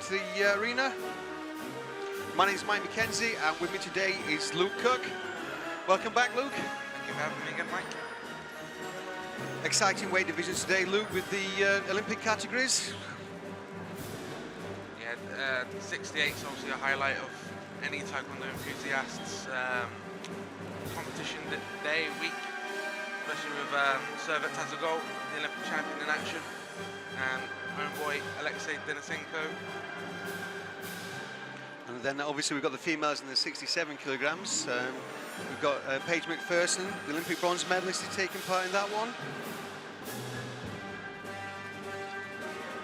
into the arena. My name is Mike McKenzie, and with me today is Luke Cook. Welcome back, Luke. Thank you for having me again, Mike. Exciting weight divisions today, Luke, with the Olympic categories. Yeah, 68 is obviously a highlight of any Taekwondo enthusiasts. Competition day, week, especially with Servet Tazagol, the Olympic champion in action, and my own boy Alexei Denisenko. And then obviously we've got the females in the 67 kilograms. We've got Paige McPherson, the Olympic bronze medalist, is taking part in that one.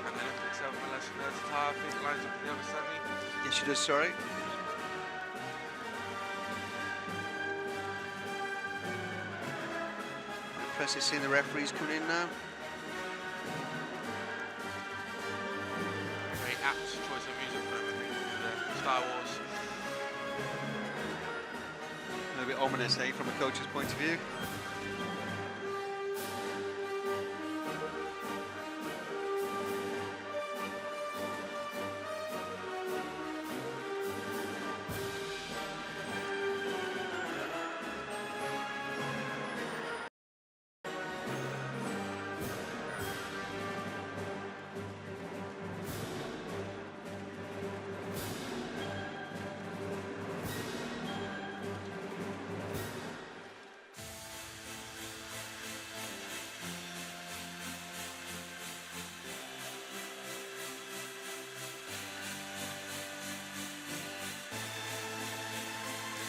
And the Olympic silver medalist, Tara, I think, lines up in the other semi. Yes, she does, sorry. Impressive seeing the referees coming in now. Very apt choice of music for them, I think, with Star Wars. A little bit ominous, eh, from a coach's point of view.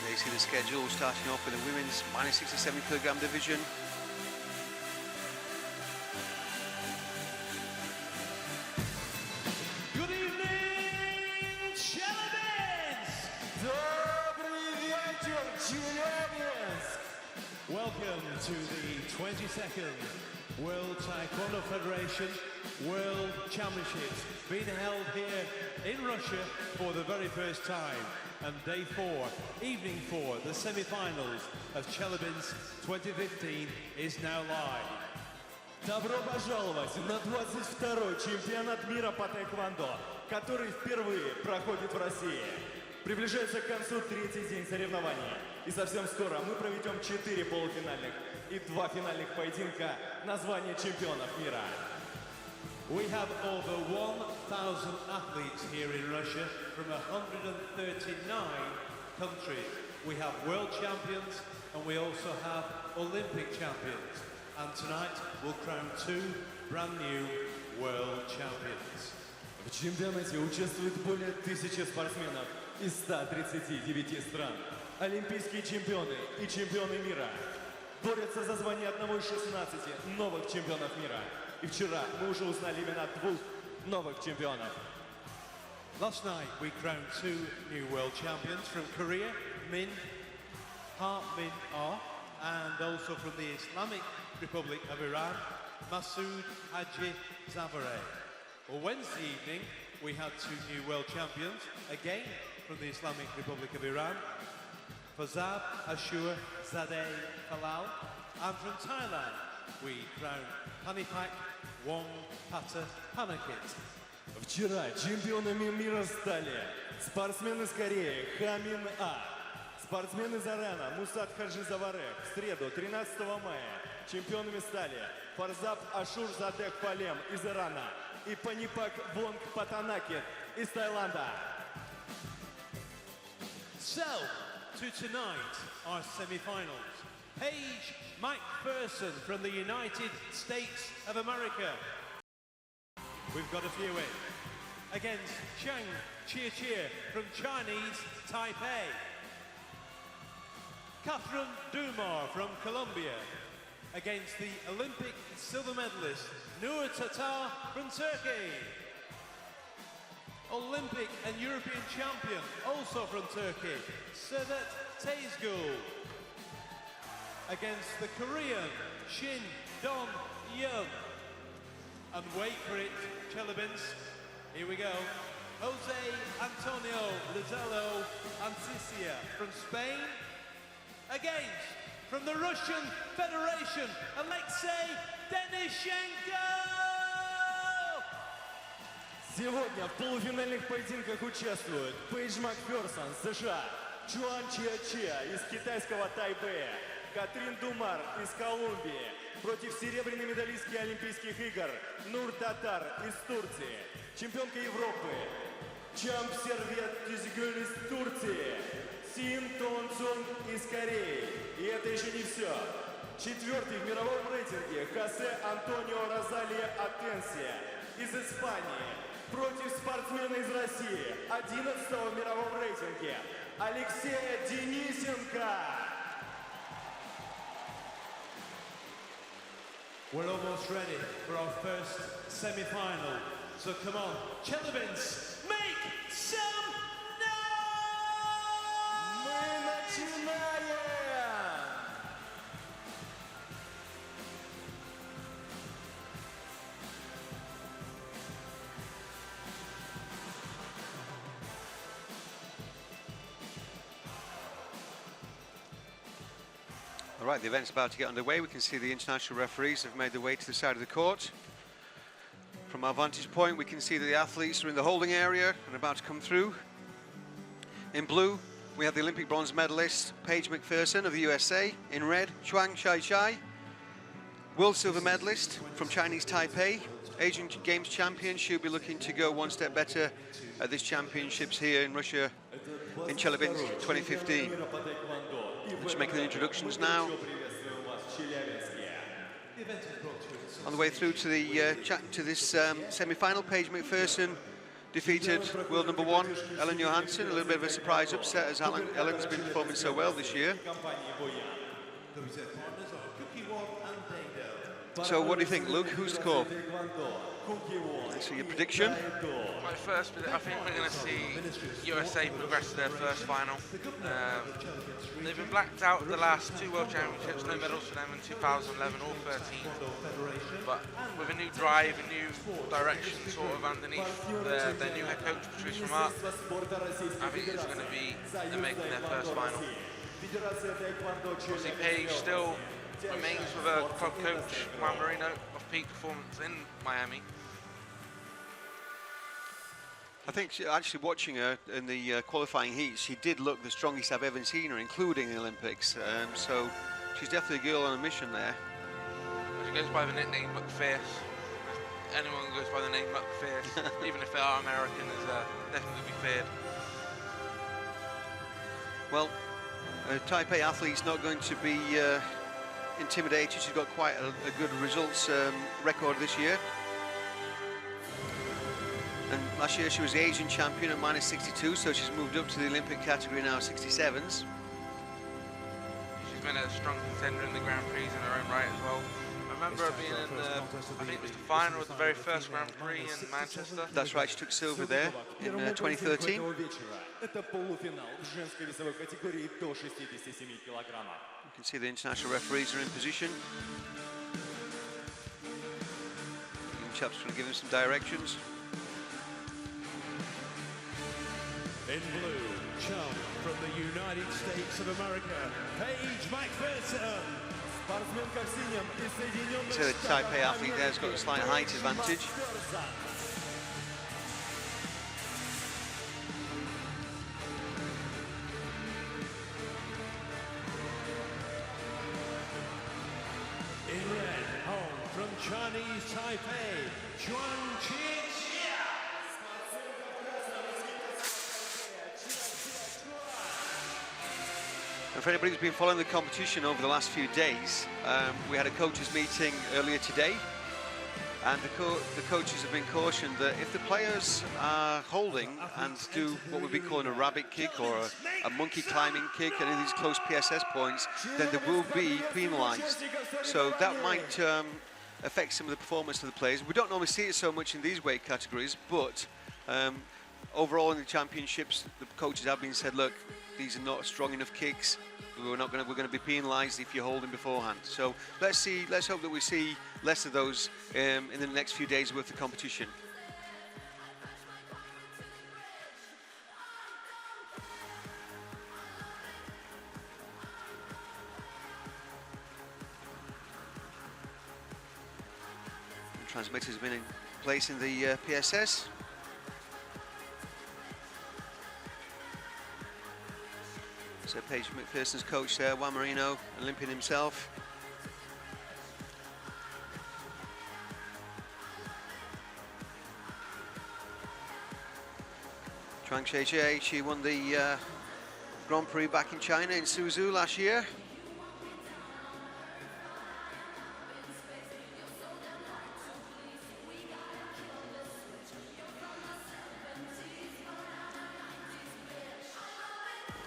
You see the schedule starting off with the women's minus 67 kilogram division. Good evening, Chelabins! Добрый вечер, Челябинск! Welcome to the 22nd World Taekwondo Federation World Championships being held here in Russia for the very first time. And day 4, evening 4, the semi-finals of Chelabinsk 2015 is now live. Добро пожаловать на 22-й чемпионат мира по тэквондо, который впервые проходит в России. Приближается к концу третий день соревнований. И совсем скоро мы проведем 4 полуфинальных и 2 финальных поединка на звание чемпионов мира. We have over 1,000 athletes here in Russia from 139 countries. We have world champions and we also have Olympic champions. And tonight we'll crown 2 brand new world champions. В чемпионате участвует более 1000 спортсменов из 139 стран. Олимпийские чемпионы и чемпионы мира борются за звание одного из 16 новых чемпионов мира. И вчера мы уже узнали имена 2 новых чемпионов. Last night we crowned 2 new world champions from Korea, Min Ah, and also from the Islamic Republic of Iran, Masoud Haji Zavareh. Well, Wednesday evening we had 2 new world champions, again from the Islamic Republic of Iran, Fazab Ashur Zadeh Halal, and from Thailand we crowned Panipak Wongpata Panakit. Вчера чемпионами мира стали спортсмен из Кореи Хамин А, спортсмен из Ирана Мусат Хаджи Заварех. В среду, 13 мая, чемпионами стали Фарзаб Ашур Задех Палем из Ирана и Панипак Вонг Патанакет из Таиланда. So, to tonight, our semi-finals. Paige McPherson from the United States of America. We've got a few in. Against Chang Chia from Chinese Taipei. Catherine Dumar from Colombia. Against the Olympic silver medalist Nur Tatar from Turkey. Olympic and European champion, also from Turkey, Servet Tazagol. Against the Korean Shin Don-yeon. And wait for it, Chelabinsk. Here we go. Jose Antonio Lizalo Antisia from Spain. Against, from the Russian Federation, Alexei Denishenko! Сегодня в полуфинальных поединках участвуют Пейдж Макферсон, США, Чуан Чиа из китайского Тайбэя, Катрин Думар из Колумбии против серебряной медалистки Олимпийских игр Нур Татар из Турции, чемпионка Европы Чамп Сервет Тюзгюль из Турции, Син Тон Цунг из Кореи. И это еще не все. Четвертый в мировом рейтинге Хосе Антонио Розалия Атенсия из Испании против спортсмена из России, 11-го в мировом рейтинге Алексея Денисенко. We're almost ready for our first semi-final. So come on, Chelabins, make some noise! Мы начинаем! All right, the event's about to get underway. We can see the international referees have made their way to the side of the court. From our vantage point, we can see that the athletes are in the holding area and about to come through. In blue, we have the Olympic bronze medalist, Paige McPherson of the USA. In red, Chuang Chai, world silver medalist from Chinese Taipei. Asian Games champion. She'll be looking to go one step better at this championships here in Russia in Chelyabinsk 2015. Just making the introductions now. On the way through to the this semi-final, Paige McPherson defeated world number 1 Ellen Johansson. A little bit of a surprise upset as Ellen's been performing so well this year. So what do you think, Luke? Who's the call? So your prediction? My first, I think we're going to see USA progress to their first final. They've been blacked out the last 2 World Championships, no medals for them in 2011 or 13. But with a new drive, a new direction sort of underneath their new head coach, Patrice Remarque, I think it's going to be them making their first final. Obviously Paige still remains with her club coach, Juan Marino, of peak performance in Miami. I think actually watching her in the qualifying heats, she did look the strongest I've ever seen her, including the Olympics. So she's definitely a girl on a mission there. She goes by the nickname McFierce. Anyone who goes by the name McFierce, even if they are American, is definitely be feared. Well, Taipei athlete's not going to be intimidated. She's got quite a good results record this year. And last year she was the Asian champion at -62, so she's moved up to the Olympic category now, 67s. She's been a strong contender in the Grand Prix in her own right as well. I remember her being in the, I think it was the final of the very first Grand Prix in Manchester. That's right, she took silver there in 2013. Это полуфинал в женской весовой категории до 67 килограммов. You can see the international referees are in position. The chaps trying to give them some directions. In blue, chum from the United States of America, Paige McPherson. Спортсменка в синем из Соединенных So the Taipei athlete there's got a slight height advantage. In red, home from Chinese Taipei, Chuan Chia. And for anybody who's been following the competition over the last few days, we had a coaches meeting earlier today, and the coaches have been cautioned that if the players are holding and do what we've been calling a rabbit kick or a monkey climbing kick at any of these close PSS points, then they will be penalised. So that might affect some of the performance of the players. We don't normally see it so much in these weight categories, but overall in the championships, the coaches have been said, look, these are not strong enough kicks. We're going to be penalised if you're holding beforehand. So let's hope that we see less of those in the next few days worth of competition. The transmitters have been in place in the PSS. So Paige McPherson's coach there, Juan Marino, Olympian himself. Chuang Shijie, she won the Grand Prix back in China in Suzhou last year.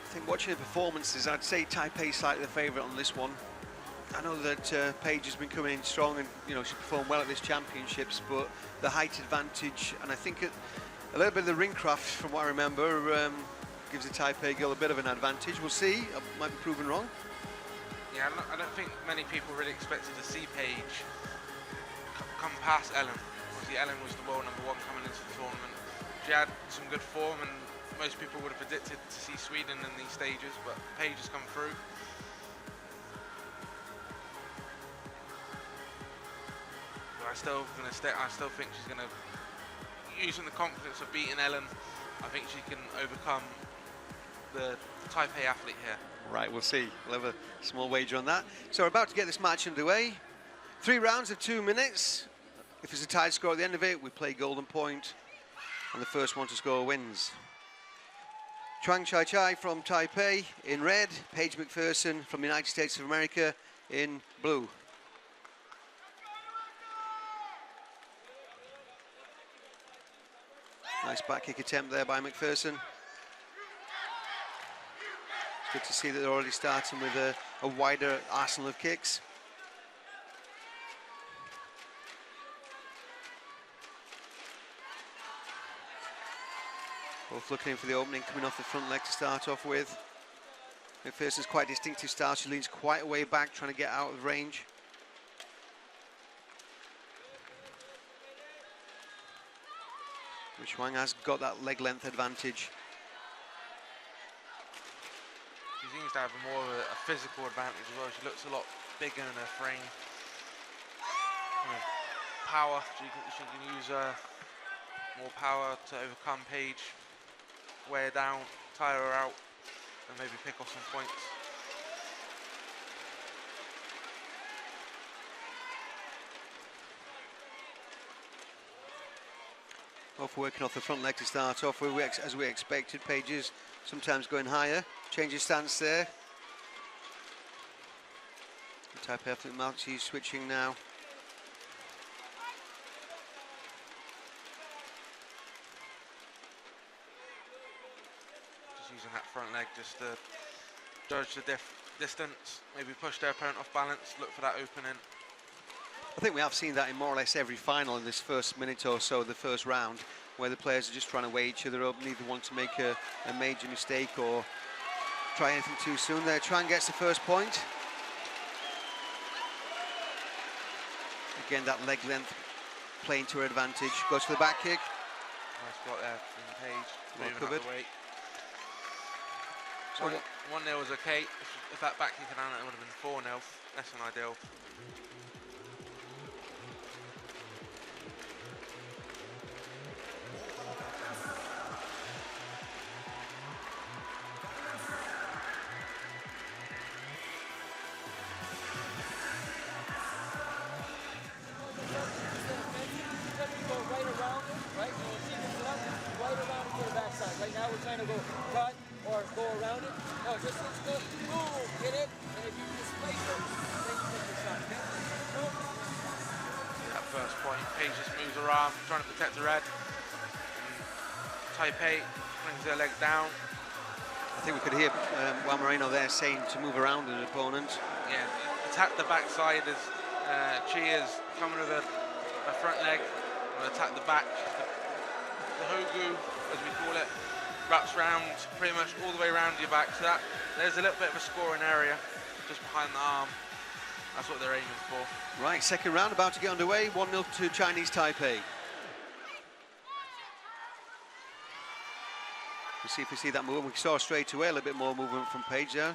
I think watching the performances, I'd say Taipei's slightly the favourite on this one. I know that Paige has been coming in strong and, you know, she performed well at this championships, but the height advantage, and I think a little bit of the ring craft, from what I remember, gives the Taipei girl a bit of an advantage. We'll see. I might be proven wrong. Yeah, I don't think many people really expected to see Paige come past Ellen. Obviously, Ellen was the world #1 coming into the tournament. She had some good form, and most people would have predicted to see Sweden in these stages, but Paige has come through. But I still think she's going to, using the confidence of beating Ellen, I think she can overcome the Taipei athlete here. Right, we'll see. We'll have a small wager on that. So we're about to get this match underway. 3 rounds of 2 minutes. If there's a tied score at the end of it, we play golden point, and the first one to score wins. Chuang Shijie from Taipei in red, Paige McPherson from the United States of America in blue. Nice back kick attempt there by McPherson. It's good to see that they're already starting with a wider arsenal of kicks. Both looking in for the opening, coming off the front leg to start off with. McPherson's quite distinctive style. She leans quite a way back, trying to get out of range. But Chuang has got that leg length advantage. She seems to have more of a physical advantage as well. She looks a lot bigger in her frame. Power, she can use more power to overcome Paige. Wear her down, tire her out, and maybe pick off some points. Both working off the front leg to start off with, as we expected. Paige is sometimes going higher. Change his stance there. The Taipei athlete Malchi switching now. Using that front leg just to judge the distance, maybe push their opponent off balance, look for that opening. I think we have seen that in more or less every final in this first minute or so, the first round, where the players are just trying to weigh each other up, neither want to make a major mistake or try anything too soon. There, Chuang gets the first point. Again, that leg length playing to her advantage. Goes for the back kick. Nice block there from Paige. Well moving covered. up the weight. So 1-0 was okay. If that back kick had done it, it would have been 4-0. Less than ideal. Right now we're trying to go cut or go around it. No, just let's go, boom, hit it, and if you displace it, then you take the shot, okay? Boom. That first point, Paige just moves her arm, trying to protect her head. Taipei brings her leg down. I think we could hear Juan Marino there saying to move around an opponent. Yeah, attack the backside as Chi is coming with a front leg, and attack the back. The Hogu, as we call it, wraps round pretty much all the way around your back. So there's a little bit of a scoring area just behind the arm. That's what they're aiming for. Right, second round about to get underway. 1-0 to Chinese Taipei. We'll see if we see that movement. We saw straight away a little bit more movement from Paige there.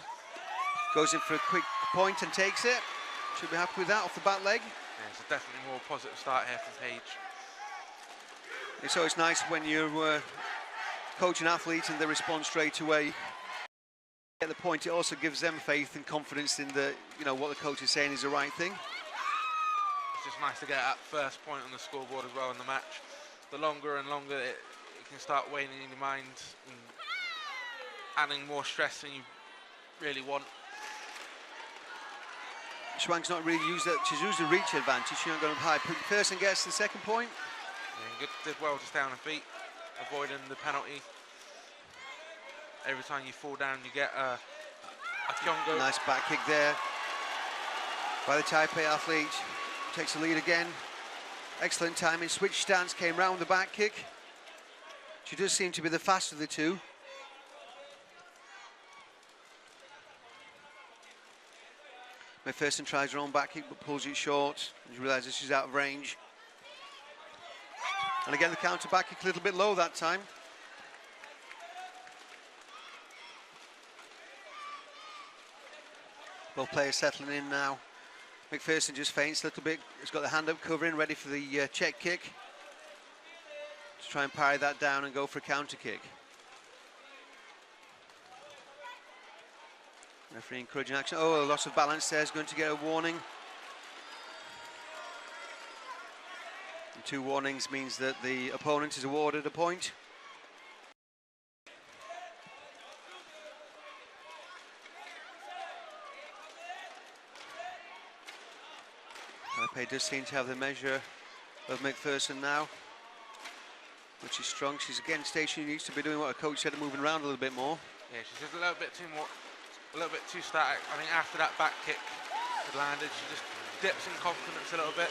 Goes in for a quick point and takes it. Should be happy with that off the back leg. Yeah, it's a definitely more positive start here from Paige. It's always nice when you're coaching an athlete and they respond straight away. Get get the point, it also gives them faith and confidence in the, what the coach is saying is the right thing. It's just nice to get that first point on the scoreboard as well in the match. The longer and longer it can start weighing in your mind and adding more stress than you really want. Schwang's not really used that. She's used the reach advantage. She's not going up high. McPherson gets the second point. Yeah, did well to stay on her feet, avoiding the penalty. Every time you fall down, you get a Kyongo. Nice back kick there by the Taipei athlete. Takes the lead again. Excellent timing. Switch stance, came round the back kick. She does seem to be the faster of the two. McPherson tries her own back kick but pulls it short. She realises she's out of range. And again, the counter back kick a little bit low that time. Both players settling in now. McPherson just feints a little bit. He's got the hand up covering, ready for the check kick. Just try and parry that down and go for a counter kick. Referee encouraging action. Oh, a loss of balance there is going to get a warning. And 2 warnings means that the opponent is awarded a point. Taipei does seem to have the measure of McPherson now, which is strong. She's again stationary, needs to be doing what her coach said, moving around a little bit more. Yeah, she's just a little bit too static. I think after that back kick had landed, she just dips in confidence a little bit.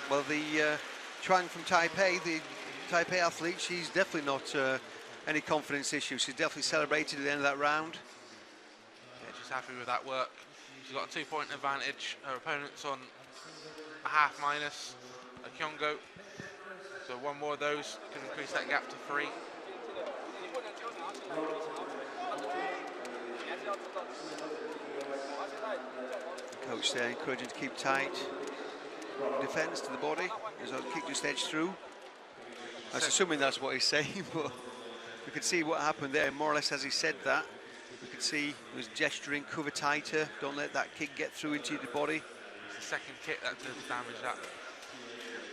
Well, the Chuang from Taipei, the Taipei athlete, she's definitely not any confidence issue. She's definitely celebrated at the end of that round. Yeah, she's happy with that work. She's got a 2-point advantage. Her opponent's on a half minus, a Kyongo. So 1 more of those can increase that gap to 3. The coach there encouraging to keep tight. Defence to the body. As a kick just edged through. I was assuming that's what he's saying, but we could see what happened there. More or less as he said that, we could see he was gesturing, cover tighter, don't let that kick get through into the body. It's the second kick that does damage that.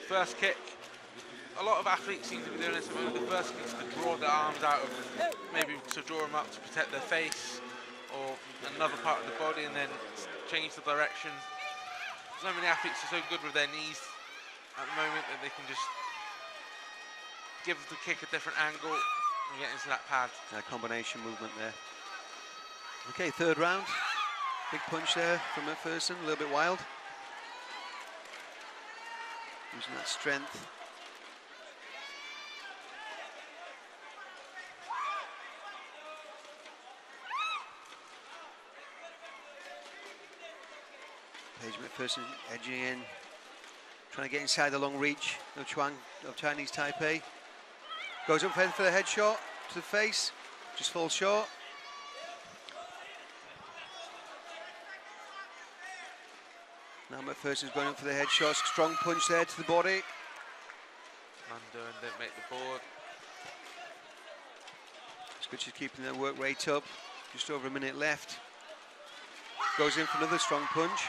First kick, a lot of athletes seem to be doing this. The first kick is to draw their arms out of, maybe to draw them up to protect their face or another part of the body and then change the direction. So many athletes are so good with their knees at the moment that they can just give the kick a different angle and get into that pad. Combination movement there. Okay, 3rd round. Big punch there from McPherson, a little bit wild. Using that strength. Paige McPherson edging in, trying to get inside the long reach of Chuang of Chinese Taipei. Goes up for the headshot to the face, just falls short. Now McPherson's going up for the headshot, strong punch there to the body. Undo and didn't make the board. It's good she's keeping their work rate up, just over a minute left. Goes in for another strong punch.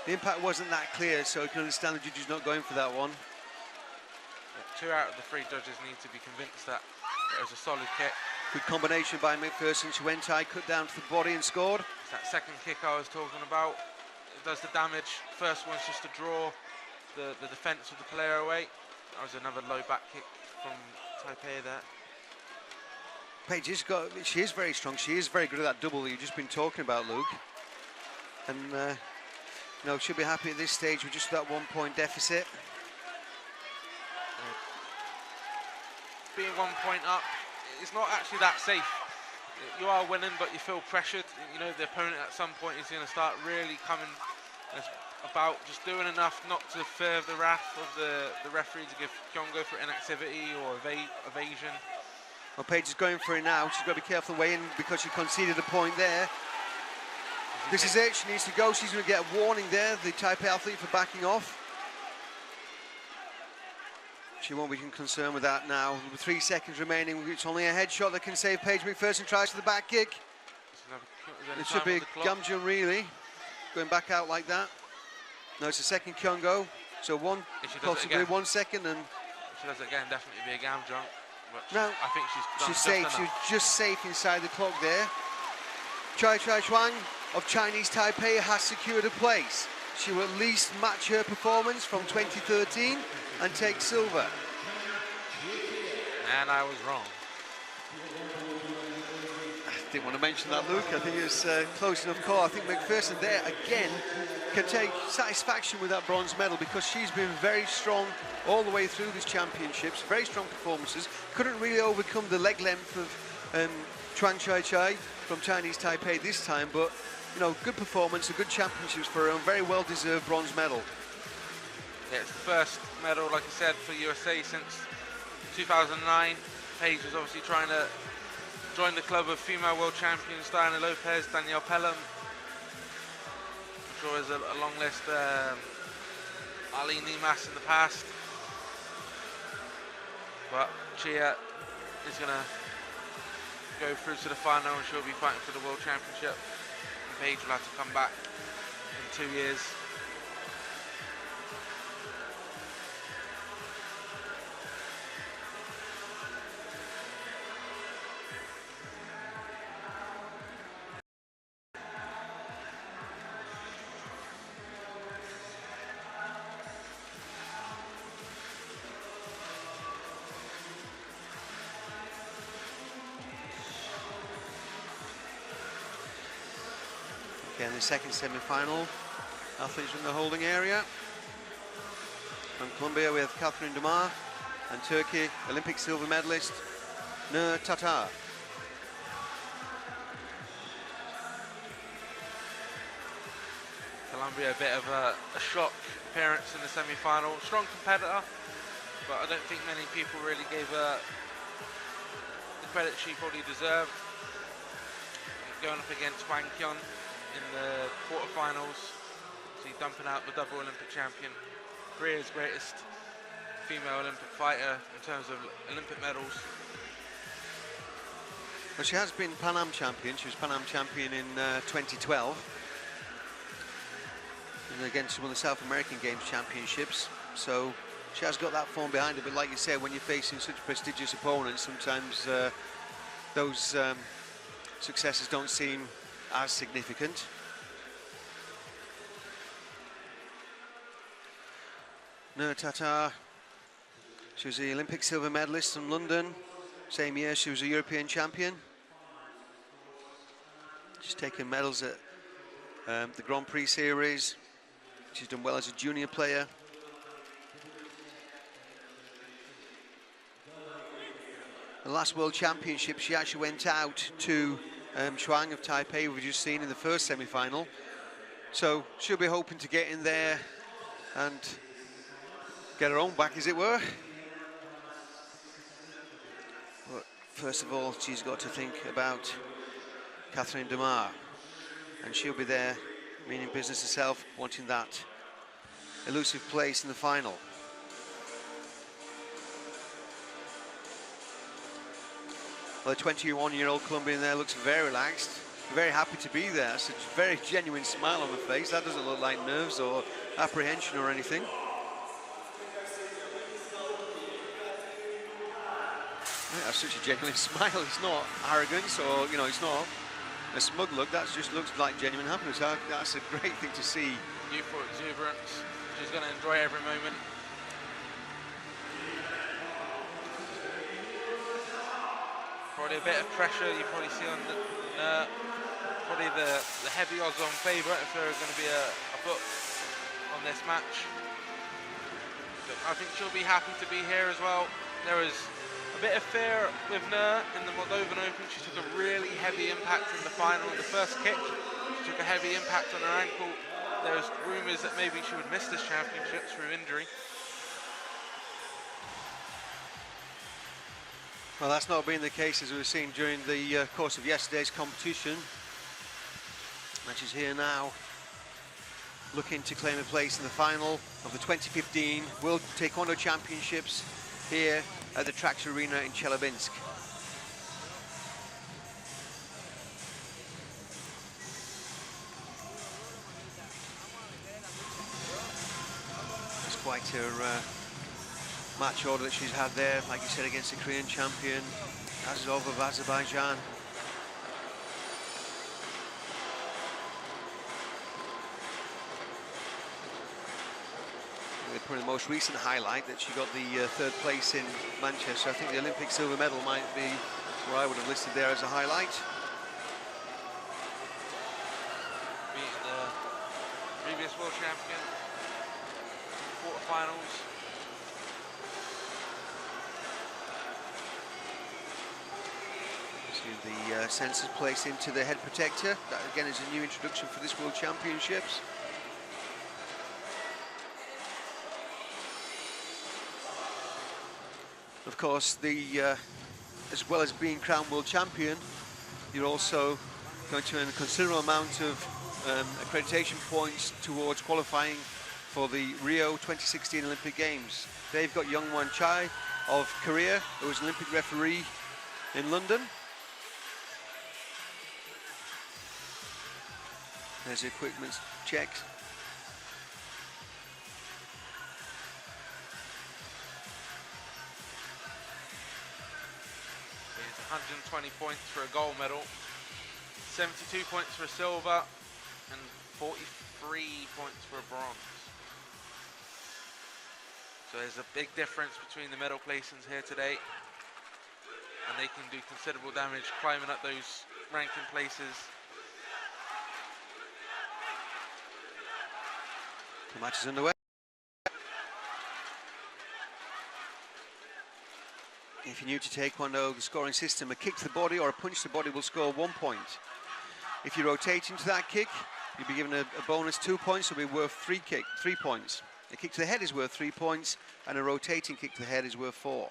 The impact wasn't that clear, so you can understand the judges not going for that one. 2 out of the 3 judges need to be convinced that it was a solid kick. Good combination by McPherson. She went high, cut down to the body and scored. It's that second kick I was talking about. It does the damage. First one's just to draw the defence of the player away. That was another low back kick from Taipei there. Paige she is very strong. She is very good at that double that you've just been talking about, Luke. And she'll be happy at this stage with just that 1-point deficit. Being 1 point up, it's not actually that safe. You are winning, but you feel pressured. You know, the opponent at some point is going to start really coming. It's about just doing enough not to fear the wrath of the referee to give Kyongo for inactivity or evasion. Well, Paige is going for it now. She's got to be careful the way in because she conceded a point there. This is it. She needs to go. She's going to get a warning there, the Taipei athlete, for backing off. She won't be concerned with that now. With 3 seconds remaining, it's only a headshot that can save Paige McPherson. Tries for the back kick. was any It should time be on the clock. Gamjun really, going back out like that. No, it's a second Kyongo, so one, If she does it possibly again. 1 second, and If she does it again, definitely be a gam jump. But no, I think she's done she's just safe. enough. She's just safe inside the clock there. Chai Chuang of Chinese Taipei has secured a place. She will at least match her performance from 2013 and take silver. And I was wrong. I didn't want to mention that, Luke. I think it was close enough call. I think McPherson there again can take satisfaction with that bronze medal because she's been very strong all the way through these championships. Very strong performances. Couldn't really overcome the leg length of Chuang Chai from Chinese Taipei this time, but you know, good performance, a good championships for her, and very well-deserved bronze medal. Yeah, it's the first medal, like I said, for USA since 2009. Paige was obviously trying to join the club of female world champions Diana Lopez, Danielle Pelham. I'm sure there's a long list. Arlene Nemas in the past. But Chia is going to go through to the final and she'll be fighting for the world championship. And Paige will have to come back in 2 years. Again, the second semi-final, athletes in the holding area. From Colombia we have Catherine Dumar, and Turkey, Olympic silver medalist Nur Tatar. Colombia, a bit of a shock appearance in the semi-final. Strong competitor, but I don't think many people really gave her the credit she probably deserved. Going up against Wang Kyun in the quarterfinals, so he's dumping out the double Olympic champion, Korea's greatest female Olympic fighter in terms of Olympic medals. Well, she has been Pan Am champion. She was Pan Am champion in 2012. And again, she won the South American Games Championships. So she has got that form behind her. But like you said, when you're facing such prestigious opponents, sometimes those successes don't seem as significant. Nur Tatar, she was the Olympic silver medalist in London. Same year she was a European champion. She's taken medals at the Grand Prix series. She's done well as a junior player. The last World Championship she actually went out to Chuang of Taipei, we've just seen in the first semi-final. So she'll be hoping to get in there and get her own back, as it were. But first of all, she's got to think about Catherine Dumar, and she'll be there, meaning business herself, wanting that elusive place in the final. Well, the 21-year-old Colombian there looks very relaxed, very happy to be there. It's a very genuine smile on the face. That doesn't look like nerves or apprehension or anything. That's such a genuine smile. It's not arrogance or, you know, it's not a smug look. That just looks like genuine happiness. That's a great thing to see. Youthful exuberance. She's going to enjoy every moment. Probably a bit of pressure you probably see on probably the heavy odds on favourite if there are going to be a book on this match. But I think she'll be happy to be here as well. There was a bit of fear with Nur in the Moldovan Open. She took a really heavy impact in the final. In the first kick, she took a heavy impact on her ankle. There was rumours that maybe she would miss this championship through injury. Well, that's not been the case, as we've seen during the course of yesterday's competition. And she's here now, looking to claim a place in the final of the 2015 World Taekwondo Championships here at the Trax Arena in Chelyabinsk. her match order that she's had there, like you said, against the Korean champion, Azov of Azerbaijan. Probably the most recent highlight that she got the third place in Manchester. I think the Olympic silver medal might be where I would have listed there as a highlight. Beating the previous world champion in the quarterfinals. See the sensors placed into the head protector. That again is a new introduction for this World Championships. Of course, as well as being crowned world champion, you're also going to earn a considerable amount of accreditation points towards qualifying for the Rio 2016 Olympic Games. They've got Youngwon Chai of Korea, who was an Olympic referee in London. There's the equipment checks. It's 120 points for a gold medal, 72 points for a silver, and 43 points for a bronze. So there's a big difference between the medal placings here today, and they can do considerable damage climbing up those ranking places. The match is underway. If you're new to Taekwondo, the scoring system, a kick to the body or a punch to the body will score 1 point. If you rotate into that kick, you'll be given a bonus 2 points, so it'll be worth 3 points. A kick to the head is worth 3 points, and a rotating kick to the head is worth 4.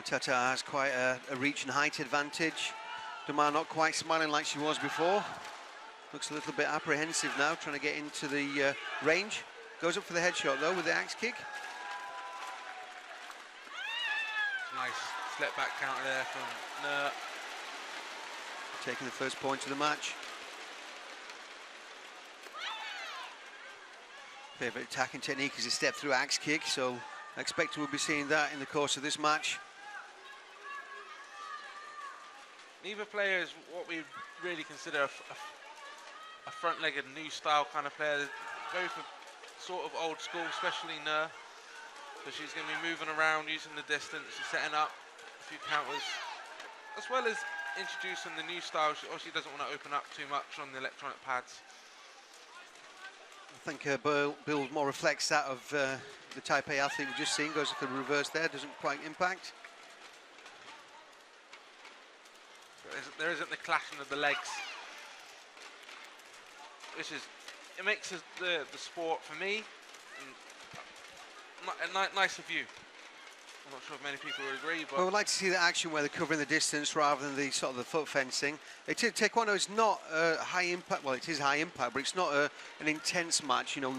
Tata has quite a reach and height advantage. Dumar not quite smiling like she was before. Looks a little bit apprehensive now, trying to get into the range. Goes up for the headshot though with the axe kick. Nice slip back counter there from Nur. Taking the first point of the match. Favourite attacking technique is a step through axe kick, so I expect we'll be seeing that in the course of this match. Neither player is what we really consider a front-legged new style kind of player. Both are sort of old school, especially Nur. So she's going to be moving around, using the distance, she's setting up a few counters, as well as introducing the new style. She obviously doesn't want to open up too much on the electronic pads. I think Bill more reflects that of the Type A athlete we've just seen. Goes for the reverse there, doesn't quite impact. There isn't the clashing of the legs, which is, it makes the sport, for me, a nicer view. I'm not sure if many people would agree, but... Well, we'd like to see the action where they're covering the distance rather than the sort of the foot fencing. Taekwondo is not high impact, well, it is high impact, but it's not an intense match. You know,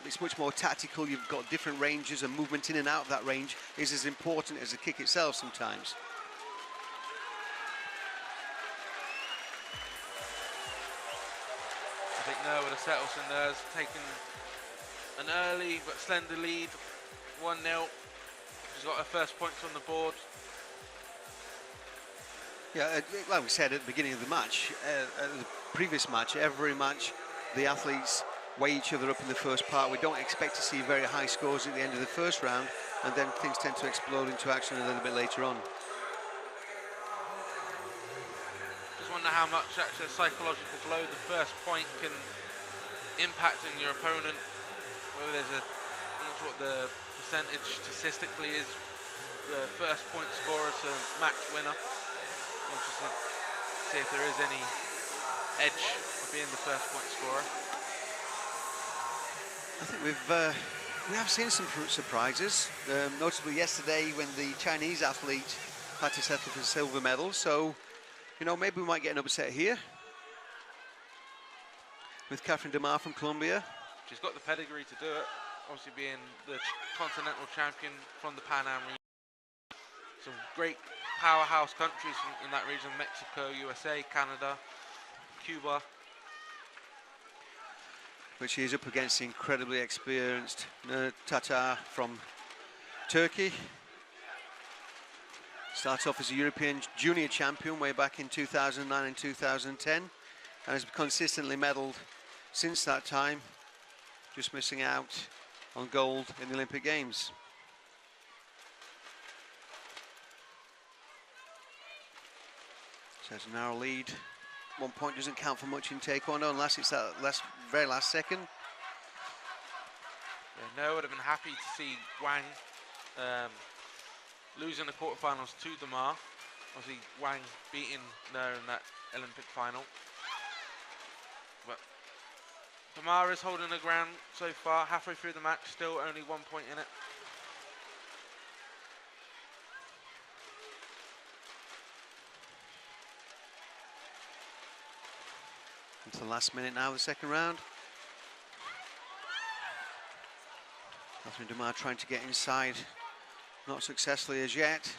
it's much more tactical. You've got different ranges, and movement in and out of that range is as important as the kick itself sometimes. I think Nur would have settled, so Nur's taken an early but slender lead, 1-0. She's got her first points on the board. Yeah, like we said at the beginning of the match, the previous match, every match, the athletes weigh each other up in the first part. We don't expect to see very high scores at the end of the first round, and then things tend to explode into action a little bit later on. Wonder how much actually a psychological blow the first point can impact on your opponent. Whether there's I'm not sure what the percentage statistically is, the first point scorer to match winner. I'm just to see if there is any edge of being the first point scorer. I think we have seen some surprises, notably yesterday when the Chinese athlete had to settle for the silver medal. So, you know, maybe we might get an upset here with Catherine Demar from Colombia. She's got the pedigree to do it, obviously being the continental champion from the Pan Am region. Some great powerhouse countries in that region: Mexico, USA, Canada, Cuba. But she's up against the incredibly experienced Tatar from Turkey. Starts off as a European junior champion way back in 2009 and 2010, and has consistently medalled since that time, just missing out on gold in the Olympic Games. So it's a narrow lead. 1 point doesn't count for much in taekwondo unless it's that very last second. Yeah, no, would have been happy to see Wang losing the quarterfinals to Damar. Obviously, Wang beating her in that Olympic final. But Damar is holding the ground so far, halfway through the match, still only 1 point in it. Into the last minute now of the second round. Catherine Damar trying to get inside, not successfully as yet.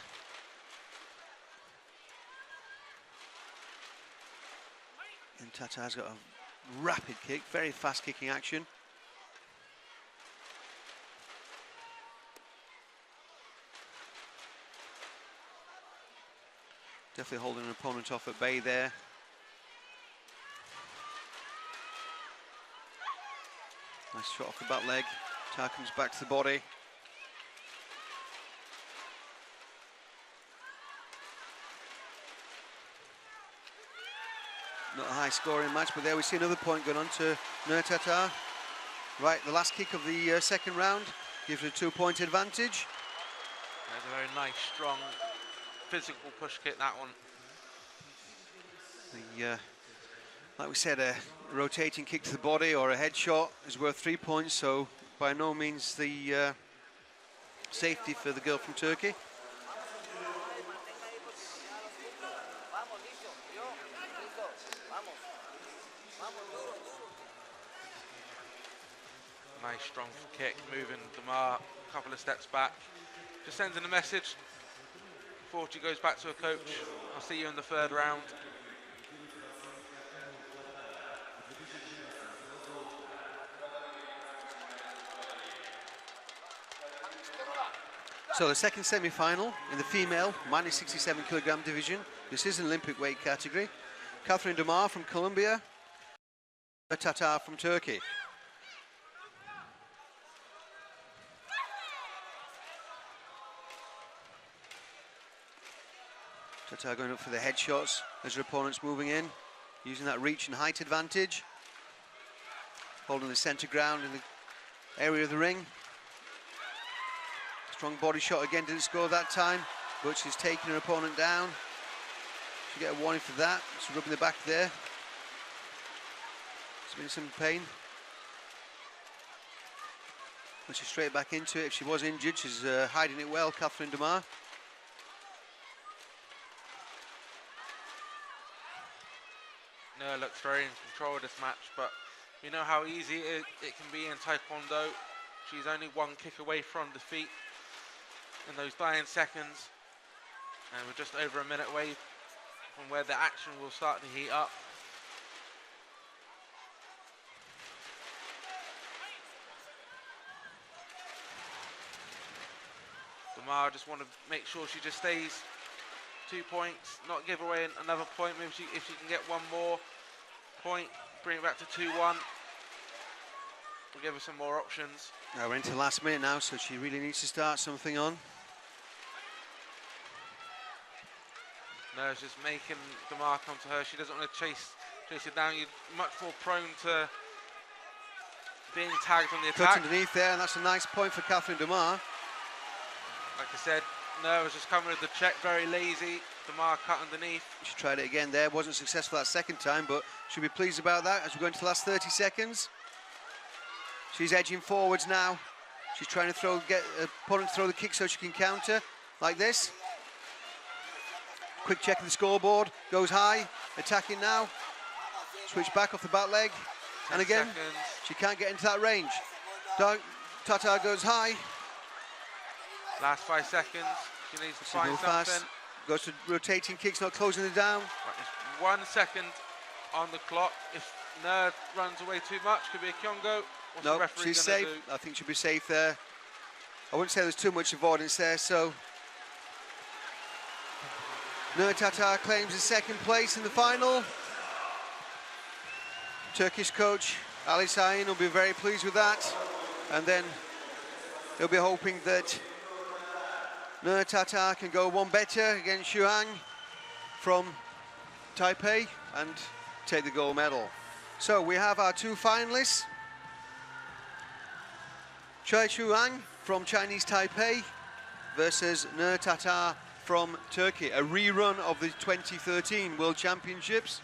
And Tatar's got a rapid kick, very fast kicking action. Definitely holding an opponent off at bay there. Nice shot off the back leg. Tar comes back to the body. Not a high scoring match, but there we see another point going on to Nur Tatar. Right, the last kick of the second round gives her a 2 point advantage. That's a very nice, strong, physical push kick, that one. Like we said, a rotating kick to the body or a headshot is worth 3 points, so by no means the safety for the girl from Turkey. Nice strong kick, moving Damar a couple of steps back. Just sending a message before she goes back to her coach. I'll see you in the third round. So the second semi-final in the female minus 67 kilogram division. This is an Olympic weight category. Catherine Damar from Colombia, Tatar from Turkey. Tatar going up for the headshots as her opponent's moving in, using that reach and height advantage. Holding the centre ground in the area of the ring. Strong body shot again, didn't score that time, but she's taking her opponent down. She get a warning for that. She's rubbing the back there. It's been some pain. But she's straight back into it. If she was injured, she's hiding it well, Catherine Damar. No, looks very in control of this match, but you know how easy it can be in Taekwondo. She's only one kick away from defeat in those dying seconds, and we're just over a minute away from where the action will start to heat up. Damar just want to make sure she just stays 2 points, not give away another point. Maybe if she can get one more point, bring it back to 2-1. We'll give her some more options. Now we're into the last minute now, so she really needs to start something on. No, it's just making Damar come to her. She doesn't want to chase it down. You're much more prone to being tagged on the attack. Cut underneath there, and that's a nice point for Catherine Damar. Like I said, no, it was just coming with the check, very lazy. Damar cut underneath. She tried it again there, wasn't successful that second time, but she'll be pleased about that as we go into the last 30 seconds. She's edging forwards now. She's trying to get her opponent to throw the kick so she can counter, like this. Quick check of the scoreboard, goes high, attacking now. Switch back off the back leg, and again, seconds. She can't get into that range. Tatar goes high. Last 5 seconds. She needs to Signal find something. fast. Goes to rotating kicks, not closing it down. Right, there's 1 second on the clock. If Nerd runs away too much, could be a Kyongo. What's the No, referee she's gonna safe. do? I think she'll be safe there. I wouldn't say there's too much avoidance there, so Nur Tatar claims the second place in the final. Turkish coach Ali Sain will be very pleased with that, and then he'll be hoping that Nur Tatar can go one better against Shuang from Taipei and take the gold medal. So we have our two finalists. Choi Shuang from Chinese Taipei versus Nur Tatar from Turkey, a rerun of the 2013 World Championships.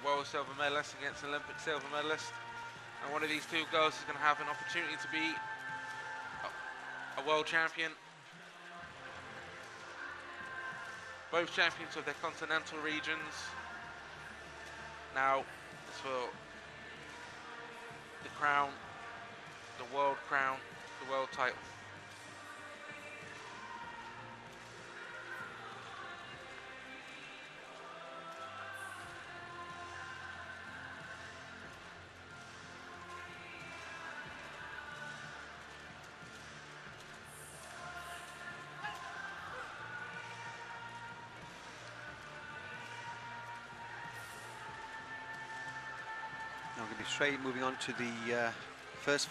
World silver medalist against Olympic silver medalist. And one of these two girls is going to have an opportunity to be a world champion. Both champions of their continental regions. Now it's for the crown, the world title. Now we're going to be straight moving on to the first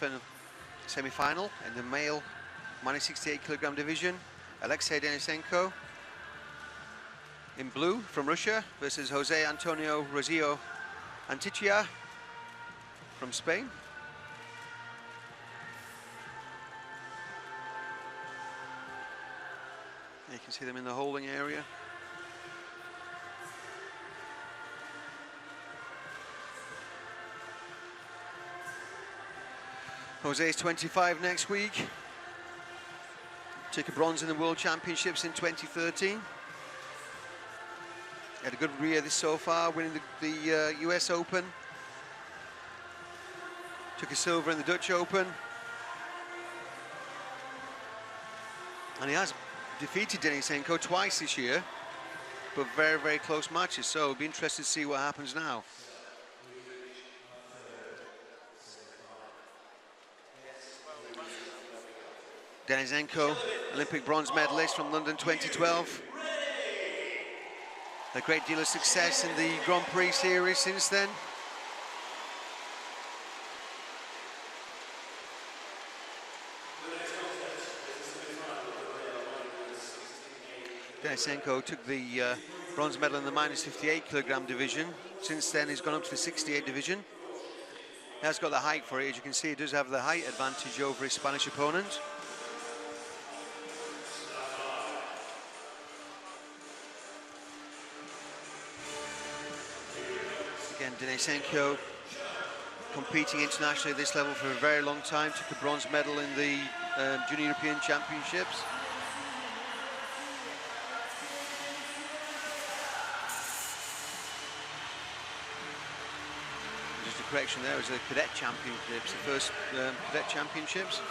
semi-final in the male minus 68 kilogram division. Alexei Denisenko in blue from Russia versus Jose Antonio Rosillo Antichia from Spain. You can see them in the holding area. Jose is 25 next week. Took a bronze in the World Championships in 2013. Had a good year this so far, winning the US Open. Took a silver in the Dutch Open. And he has defeated Denisenko twice this year, but very, very close matches. So it'll be interesting to see what happens now. Denisenko, Olympic bronze medalist from London 2012. A great deal of success in the Grand Prix series since then. Denisenko took the bronze medal in the minus 58 kilogram division. Since then he's gone up to the 68 division. He has got the height for it. As you can see, he does have the height advantage over his Spanish opponent. Again, Denisenko competing internationally at this level for a very long time. Took a bronze medal in the Junior European Championships. Just a correction, there was a cadet championships, the first cadet championships.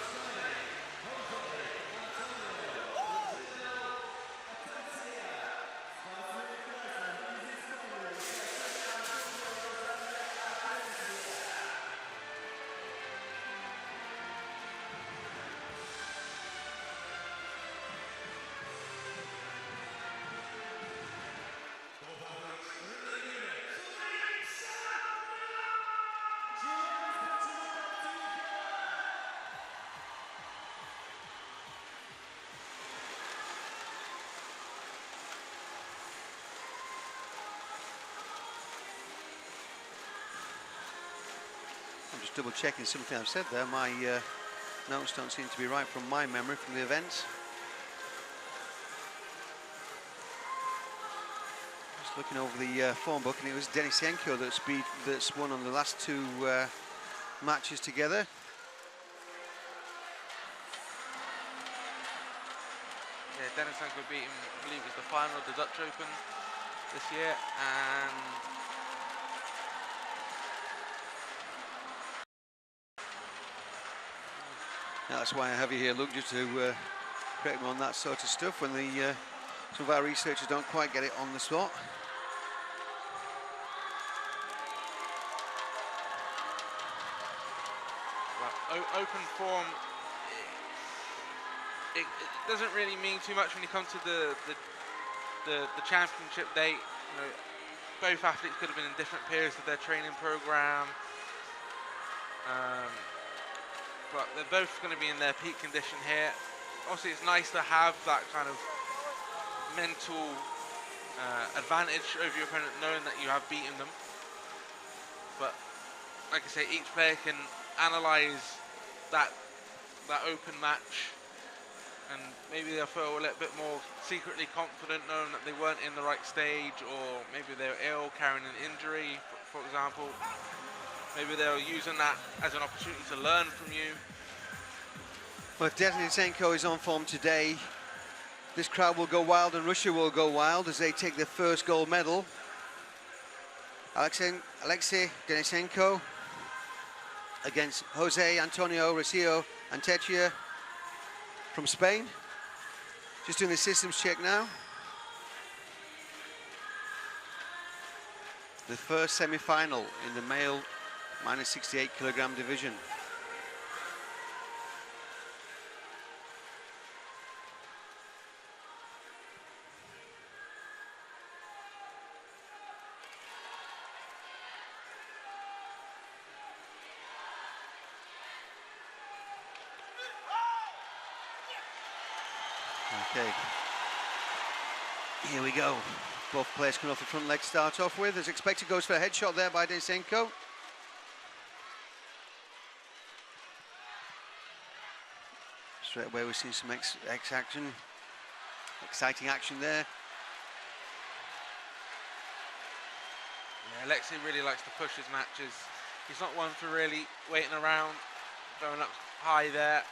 I'm just double checking something I've said there. My notes don't seem to be right from my memory from the event. Just looking over the form book, and it was Denisenko that's won on the last two matches together. Yeah, Denisenko beat him, I believe it was the final of the Dutch Open this year, and That's why I have you here, Luke, just to correct me on that sort of stuff when some of our researchers don't quite get it on the spot. Well, open form, it doesn't really mean too much when you come to the championship date. You know, both athletes could have been in different periods of their training program, but they're both going to be in their peak condition here. Obviously, it's nice to have that kind of mental advantage over your opponent, knowing that you have beaten them. But like I say, each player can analyze that open match, and maybe they'll feel a little bit more secretly confident knowing that they weren't in the right stage, or maybe they're ill, carrying an injury, for example. Maybe they're using that as an opportunity to learn from you. Well, if Denisenko is on form today, this crowd will go wild and Russia will go wild as they take their first gold medal. Alexei Denisenko against Jose Antonio Recio Antechia from Spain. Just doing the systems check now. The first semi-final in the male minus 68 kilogram division. Okay, here we go. Both players coming off the front leg to start off with. As expected, goes for a headshot there by Denisenko. Straight away we see some exciting action there. Yeah, Alexei really likes to push his matches. He's not one for really waiting around, going up high there.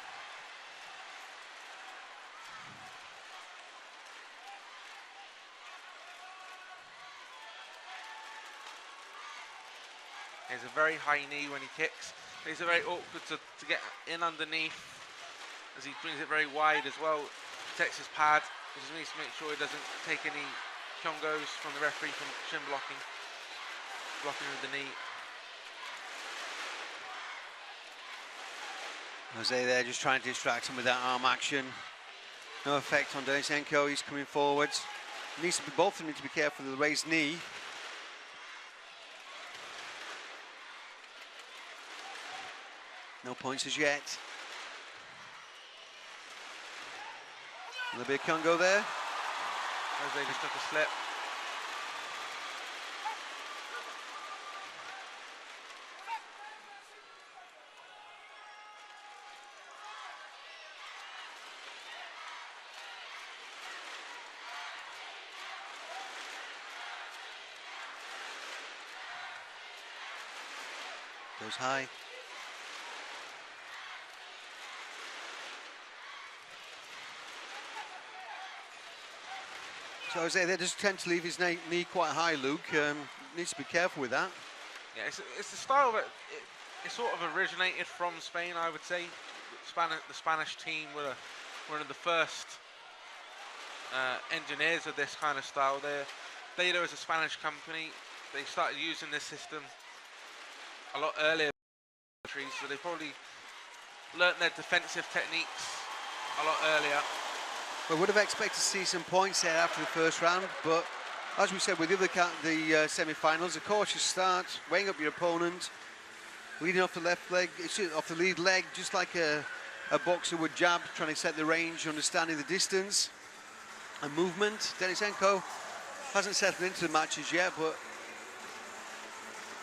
He's a very high knee when he kicks. He's very awkward to get in underneath as he brings it very wide as well. Protects his pad. He just needs to make sure he doesn't take any kyongos from the referee from shin blocking with the knee. Jose there just trying to distract him with that arm action. No effect on Denisenko, he's coming forwards. Both of them need to be careful of the raised knee. No points as yet. A little bit of Congo there. Jose just took a slip. Goes high. So Jose, they just tend to leave his knee quite high, Luke. Needs to be careful with that. Yeah, it's the style that it sort of originated from Spain, I would say. The Spanish team were one of the first engineers of this kind of style. Beto is a Spanish company. They started using this system a lot earlier, so they probably learnt their defensive techniques a lot earlier. We would have expected to see some points there after the first round, but as we said with the semi-finals, a cautious start, weighing up your opponent, leading off the left leg, off the lead leg, just like a boxer would jab, trying to set the range, understanding the distance and movement. Denisenko hasn't settled into the matches yet, but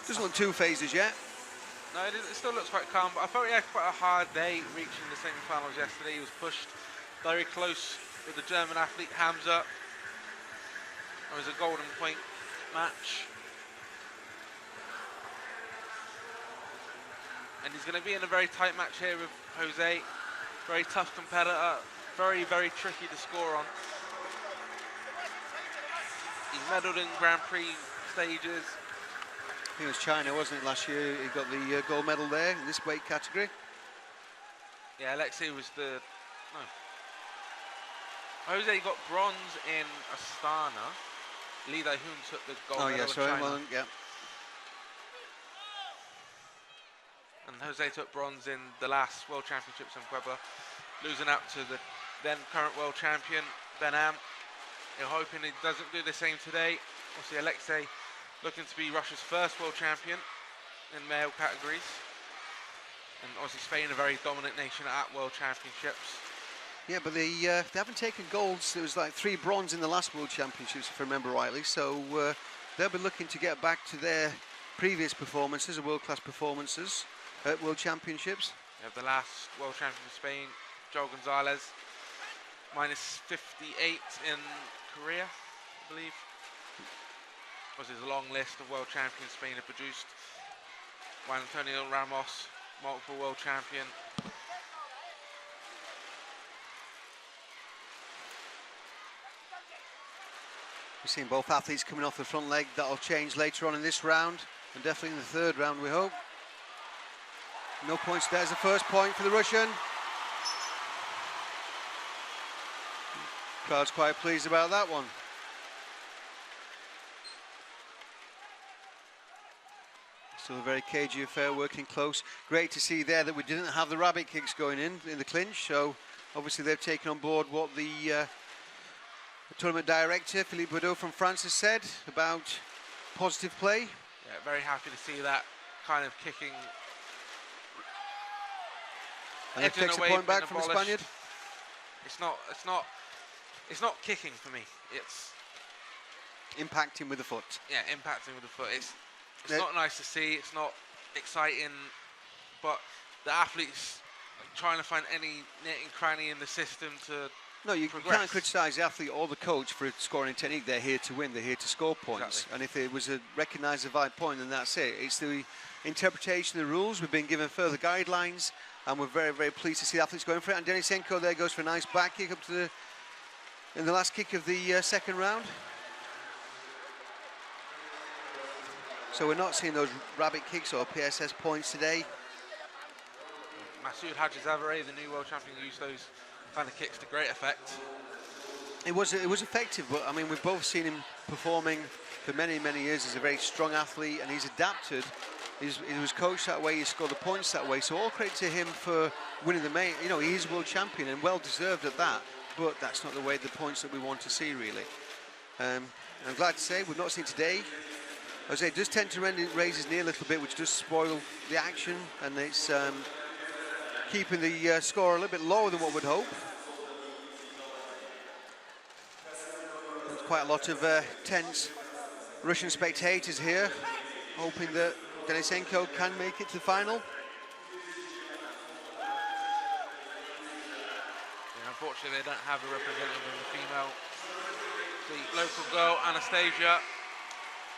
doesn't look too phased as yet. No, it still looks quite calm, but I thought he had quite a hard day reaching the semi-finals yesterday. He was pushed very close with the German athlete Hamza. It was a golden point match. And he's going to be in a very tight match here with Jose. Very tough competitor, very, very tricky to score on. He's medalled in Grand Prix stages. I think it was China, wasn't it, last year? He got the gold medal there in this weight category. Yeah, Alexei was the... No. Jose got bronze in Astana. Lee Dae-hoon took the gold medal in China. Well, yeah. And Jose took bronze in the last World Championships in Puebla, losing out to the then current world champion, Ben Am. You're hoping he doesn't do the same today. Obviously, Alexei looking to be Russia's first world champion in male categories. And obviously Spain, a very dominant nation at World Championships. Yeah, but they haven't taken golds. There was like 3 bronze in the last World Championships, if I remember rightly. So they'll be looking to get back to their previous performances, world-class performances at World Championships. We have the last world champion of Spain, Joel Gonzalez, minus 58 in Korea, I believe. Was there's a long list of world champions Spain have produced. Juan Antonio Ramos, multiple world champion. We've seen both athletes coming off the front leg. That'll change later on in this round, and definitely in the third round, we hope. No points. There's the first point for the Russian. Crowd's quite pleased about that one. Still a very cagey affair, working close. Great to see there that we didn't have the rabbit kicks going in the clinch, so obviously they've taken on board what the tournament director, Philippe Boudot from France, has said about positive play. Yeah, very happy to see that kind of kicking. And it takes a point back from the Spaniard. It's not kicking for me. It's impacting with the foot. Yeah, impacting with the foot. It's not nice to see. It's not exciting, but the athletes trying to find any nook and cranny in the system to. No, you can't criticise the athlete or the coach for scoring technique. They're here to win. They're here to score points. Exactly. And if it was a recognised divide point, then that's it. It's the interpretation of the rules. We've been given further guidelines, and we're very, very pleased to see the athletes going for it. And Denisenko there goes for a nice back kick up to in the last kick of the second round. So we're not seeing those rabbit kicks or PSS points today. Masoud Hadjizavare, the new world champion, used those kind of kicks to great effect. It was effective, but I mean we've both seen him performing for many, many years. He's a very strong athlete, and he's adapted. He was coached that way. He scored the points that way. So all credit to him for winning the main. You know, he is world champion and well deserved at that. But that's not the way the points that we want to see, really. I'm glad to say we've not seen today. Jose does tend to raise his knee a little bit, which does spoil the action, and it's keeping the score a little bit lower than what we'd hope. There's quite a lot of tense Russian spectators here, hoping that Denisenko can make it to the final. Yeah, unfortunately, they don't have a representative in the female. The local girl, Anastasia,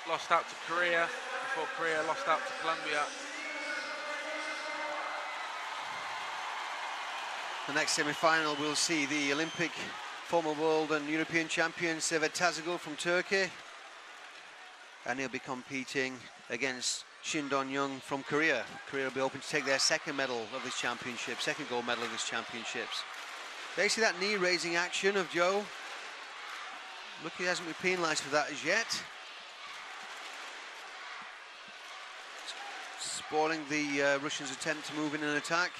lost out to Korea, before Korea lost out to Colombia. The next semi-final will see the Olympic, former world and European champion Sevet Tazagul from Turkey. And he'll be competing against Shin Dong-young from Korea. Korea will be hoping to take their second medal of this championship, second gold medal of this championships. They see that knee-raising action of Joe. Look, he hasn't been penalised for that as yet. Spoiling the Russians' attempt to move in an attack.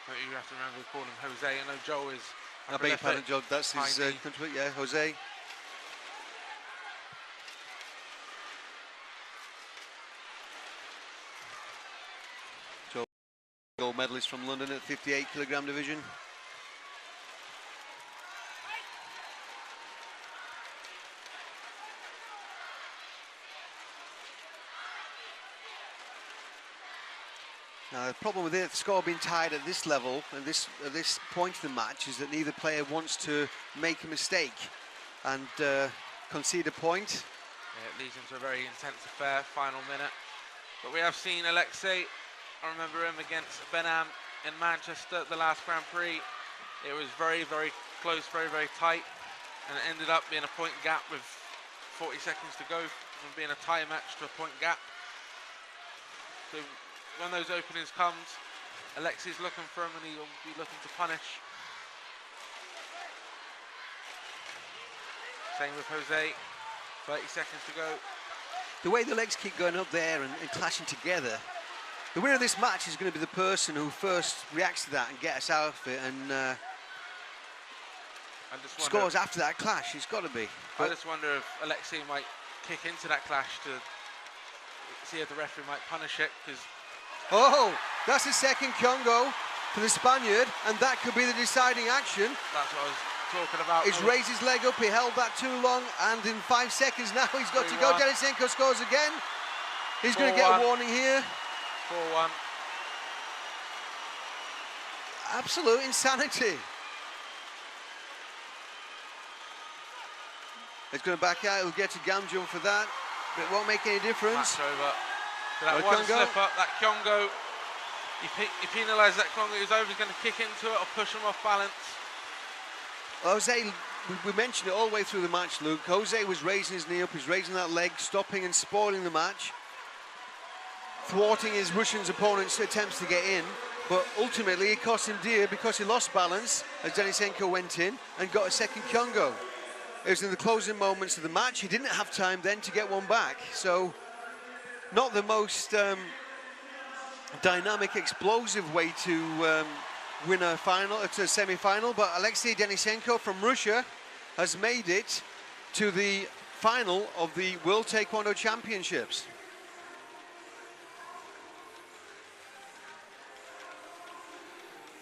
You have to remember we call him Jose. I know Joe is. I beg your pardon, Joe. That's his country. Yeah, Jose. Joe, gold medalist from London at 58 kilogram division. Now, the problem with the score being tied at this level and this point of the match is that neither player wants to make a mistake and concede a point. Yeah, it leads into a very intense affair, final minute. But we have seen Alexei. I remember him against Ben Am in Manchester at the last Grand Prix. It was very, very close, very, very tight, and it ended up being a point gap with 40 seconds to go from being a tie match to a point gap. So when those openings comes, Alexi's looking for him, and he'll be looking to punish. Same with Jose. 30 seconds to go. The way the legs keep going up there and clashing together, the winner of this match is going to be the person who first reacts to that and gets out of it and scores after that clash. It's got to be. I just wonder if Alexei might kick into that clash to see if the referee might punish it, because... Oh, that's the second Congo for the Spaniard, and that could be the deciding action. That's what I was talking about. He's raised his leg up, he held that too long, and in 5 seconds now he's got to go. Denisenko scores again. He's going to get a warning here. 4-1. Absolute insanity. He's going to back out, he'll get to Gamjun for that, but it won't make any difference. Match over. So that one slip up, that Kyongo, he penalised that Kyongo, he was over, he's going to kick into it or push him off balance. Jose, we mentioned it all the way through the match, Luke. Jose was raising his knee up, he's raising that leg, stopping and spoiling the match, thwarting his Russian's opponent's attempts to get in, but ultimately it cost him dear because he lost balance as Denisenko went in and got a second Kyongo. It was in the closing moments of the match. He didn't have time then to get one back, so not the most dynamic, explosive way to win a final, to a semi-final, but Alexei Denisenko from Russia has made it to the final of the World Taekwondo Championships.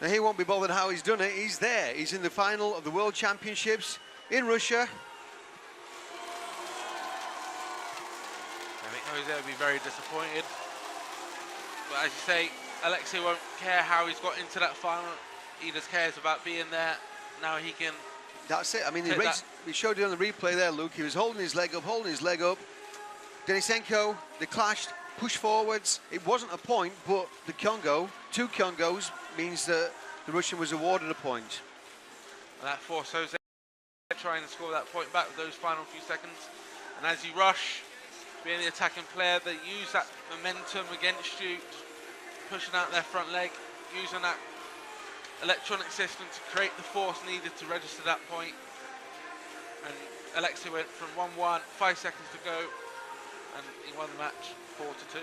Now he won't be bothered how he's done it, he's there. He's in the final of the World Championships in Russia. I think Jose will be very disappointed. But as you say, Alexei won't care how he's got into that final. He just cares about being there. Now he can... That's it. I mean, we showed it on the replay there, Luke. He was holding his leg up, Denisenko, they clashed, pushed forwards. It wasn't a point, but the Congo, 2 Congos, means that the Russian was awarded a point. And that forced Jose trying to score that point back with those final few seconds. And as you rush, being the attacking player, they use that momentum against you, pushing out their front leg, using that electronic system to create the force needed to register that point. And Alexei went from 1-1, 5 seconds to go, and he won the match 4-2.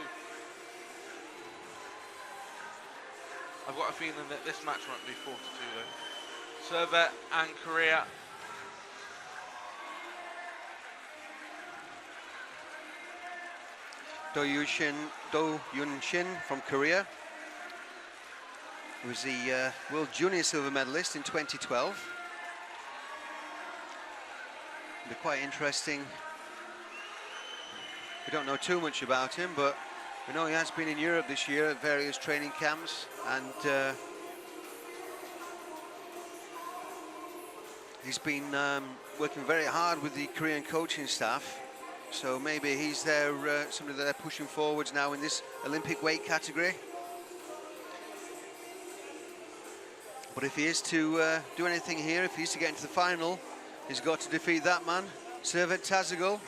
I've got a feeling that this match won't be 4-2 though. Servet and Korea. Do Yun-shin from Korea, who was the World Junior Silver Medalist in 2012. They're quite interesting. We don't know too much about him, but we know he has been in Europe this year at various training camps, and he's been working very hard with the Korean coaching staff. So maybe he's there, somebody that they're pushing forwards now in this Olympic weight category. But if he is to do anything here, if he's to get into the final, he's got to defeat that man, Servet Tazagul,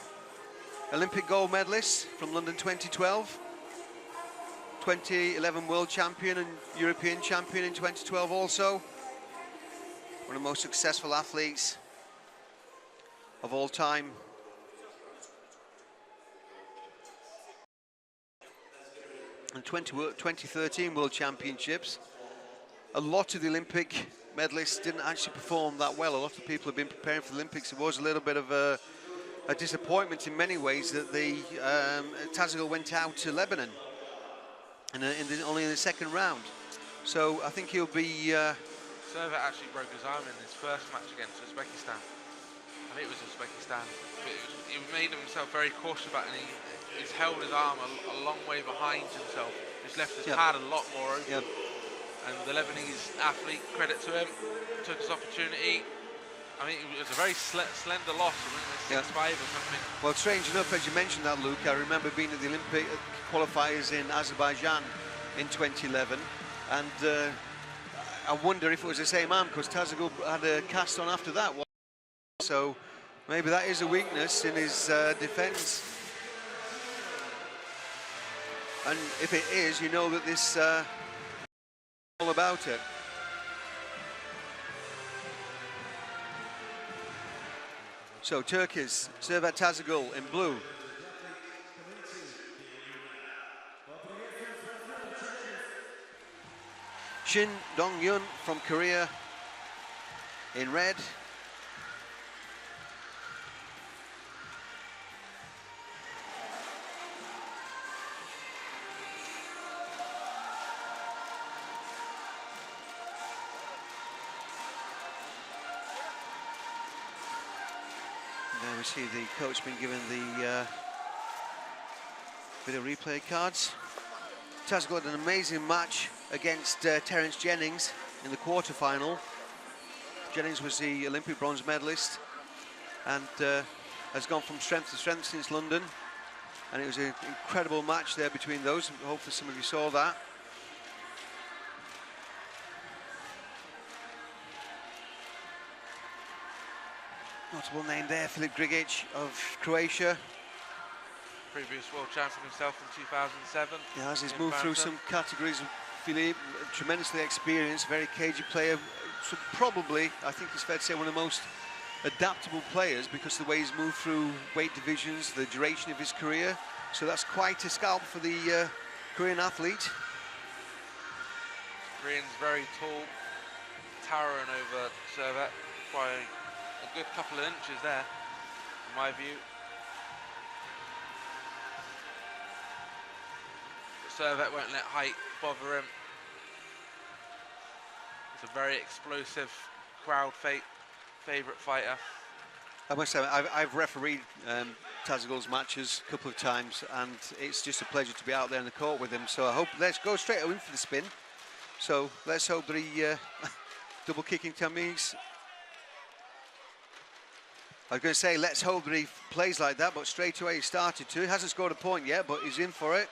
Olympic gold medalist from London 2012, 2011 world champion and European champion in 2012 also. One of the most successful athletes of all time. And 2013 World Championships, a lot of the Olympic medalists didn't actually perform that well. A lot of people have been preparing for the Olympics. It was a little bit of a disappointment in many ways that the Tazagul went out to Lebanon only in the second round. So I think he'll be... Servet actually broke his arm in his first match against Uzbekistan. I think it was Uzbekistan. But he made himself very cautious about it, and he's held his arm a long way behind himself. He's left his pad a lot more open. And the Lebanese athlete, credit to him, took his opportunity. I mean, it was a very slender loss. I mean, 6-5 or something. Well, strange enough, as you mentioned that, Luke, I remember being at the Olympic qualifiers in Azerbaijan in 2011, and I wonder if it was the same arm, because Tazagul had a cast on after that. So maybe that is a weakness in his defence. And if it is, you know that this all about it. So Turkey's Servet Tazagul in blue. Shin Dong-yun from Korea in red. There we see the coach being given the video replay cards. Tazagul had an amazing match against Terence Jennings in the quarter-final. Jennings was the Olympic bronze medalist and has gone from strength to strength since London. And it was an incredible match there between those. Hopefully some of you saw that. Notable name there, Filip Grigic of Croatia. Previous world champion himself in 2007. Yeah, as he's moved through some categories, Filip, tremendously experienced, very cagey player. So probably, I think it's fair to say, one of the most adaptable players because of the way he's moved through weight divisions, the duration of his career. So that's quite a scalp for the Korean athlete. Korean's very tall, towering over Servet by a good couple of inches there, in my view. Servet won't let height bother him. He's a very explosive crowd favourite fighter. I must say, I've refereed Tazagul's matches a couple of times, and it's just a pleasure to be out there in the court with him. So I hope, let's go straight in for the spin. So let's hope that he double kicking Tamis. I was going to say, let's hope that he plays like that, but straight away he started to. He hasn't scored a point yet, but he's in for it.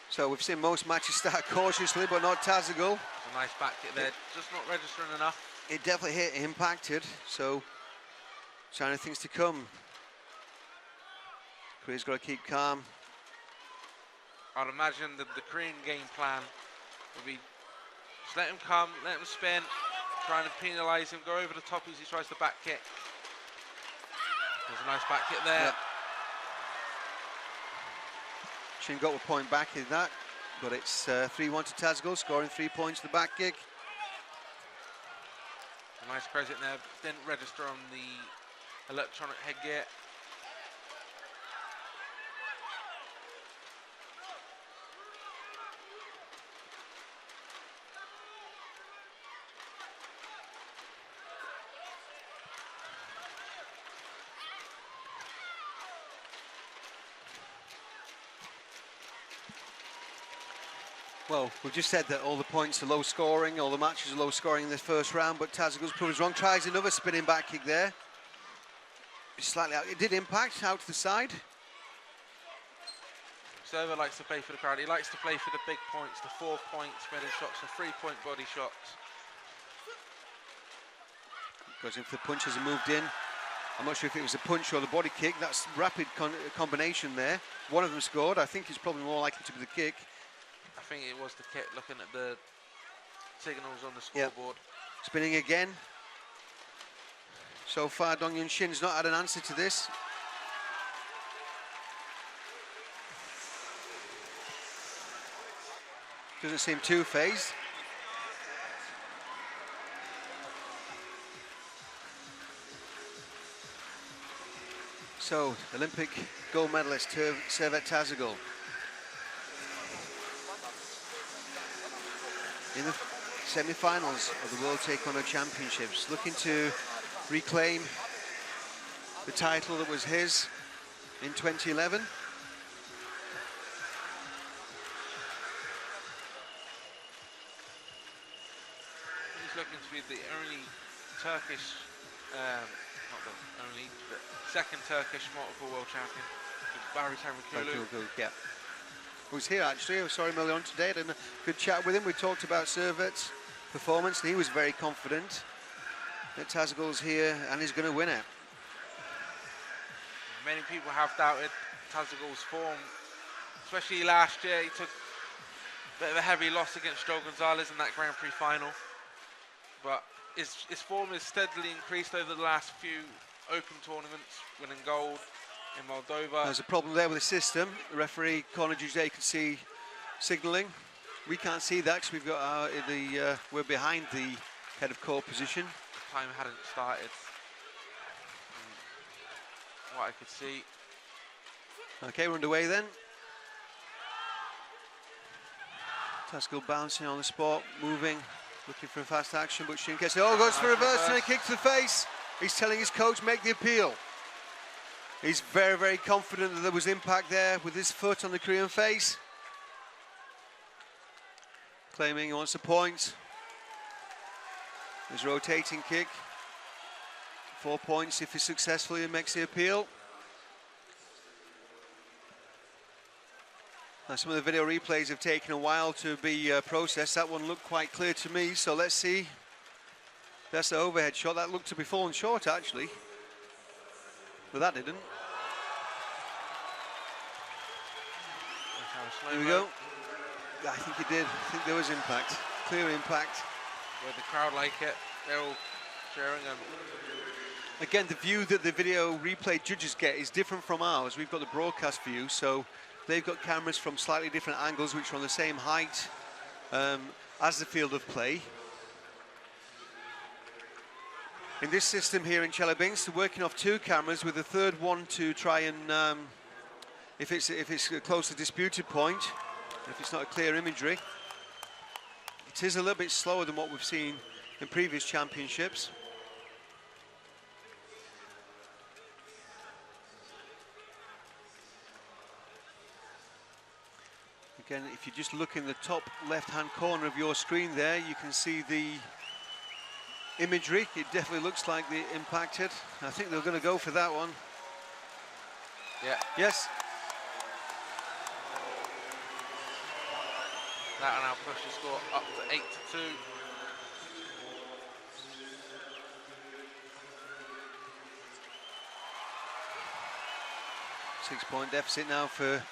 So we've seen most matches start cautiously, but not Tazagul. A nice back kick there, just not registering enough. It definitely hit, impacted, so sign of things to come. Korea's got to keep calm. I'd imagine that the Korean game plan would be just let him come, let him spin, trying to penalise him, go over the top as he tries the back kick. There's a nice back kick there. Yep. Shin got a point back in that, but it's 3-1 to Tazagul, scoring 3 points to the back kick. A nice crescent there, didn't register on the electronic headgear. Well, we've just said that all the points are low scoring, all the matches are low scoring in this first round, but Tazagul's proved us wrong. Tries another spinning back kick there. Slightly out. It did impact out to the side. Server likes to play for the crowd. He likes to play for the big points, the 4-point spinning shots, the 3-point body shots. Goes in for the punch as he moved in. I'm not sure if it was a punch or the body kick. That's rapid combination there. One of them scored. I think it's probably more likely to be the kick. I think it was the kick, looking at the signals on the scoreboard. Yep. Spinning again. So far, Dong-yun Shin's not had an answer to this. Doesn't seem too phased. So, Olympic gold medalist Servet Tazagul in the semi-finals of the World Taekwondo Championships, looking to reclaim the title that was his in 2011. He's looking to be the only Turkish, not the only, but second Turkish multiple world champion. Barry Tamakulu. Yeah. Who's here actually. I saw him earlier on today. Had a good chat with him. We talked about Servet's performance, and he was very confident that Tazagul's here and he's going to win it. many people have doubted Tazagul's form, especially last year. He took a bit of a heavy loss against Joe Gonzalez in that Grand Prix final, but his form has steadily increased over the last few open tournaments, winning gold in Moldova. There's a problem there with the system. The referee, Corner Jose, can see signalling. We can't see that because we've got we're behind the head of court position. The time hadn't started, from what I could see. Okay, we're underway then. Tazagul bouncing on the spot, moving, looking for a fast action, but Shin gets it. Oh, goes for a reverse and a kick to the face. He's telling his coach, make the appeal. He's very, very confident that there was impact there with his foot on the Korean face. Claiming he wants a point. His rotating kick. 4 points if he successfully makes the appeal. Now, some of the video replays have taken a while to be processed. That one looked quite clear to me, so let's see. That's the overhead shot. That looked to be falling short, actually. But that didn't. There we go. I think it did. I think there was impact. Clear impact. Where the crowd like it, they're all cheering him. Again, the view that the video replay judges get is different from ours. We've got the broadcast view, so they've got cameras from slightly different angles which are on the same height as the field of play. In this system here in Chelyabinsk, they're working off 2 cameras with a third one to try and, if it's a close to disputed point, if it's not a clear imagery. It is a little bit slower than what we've seen in previous championships. Again, if you just look in the top left-hand corner of your screen there, you can see the imagery. It definitely looks like they impacted. I think they're going to go for that one. Yeah. Yes. That will now push the score up to 8-2. Six-point deficit now for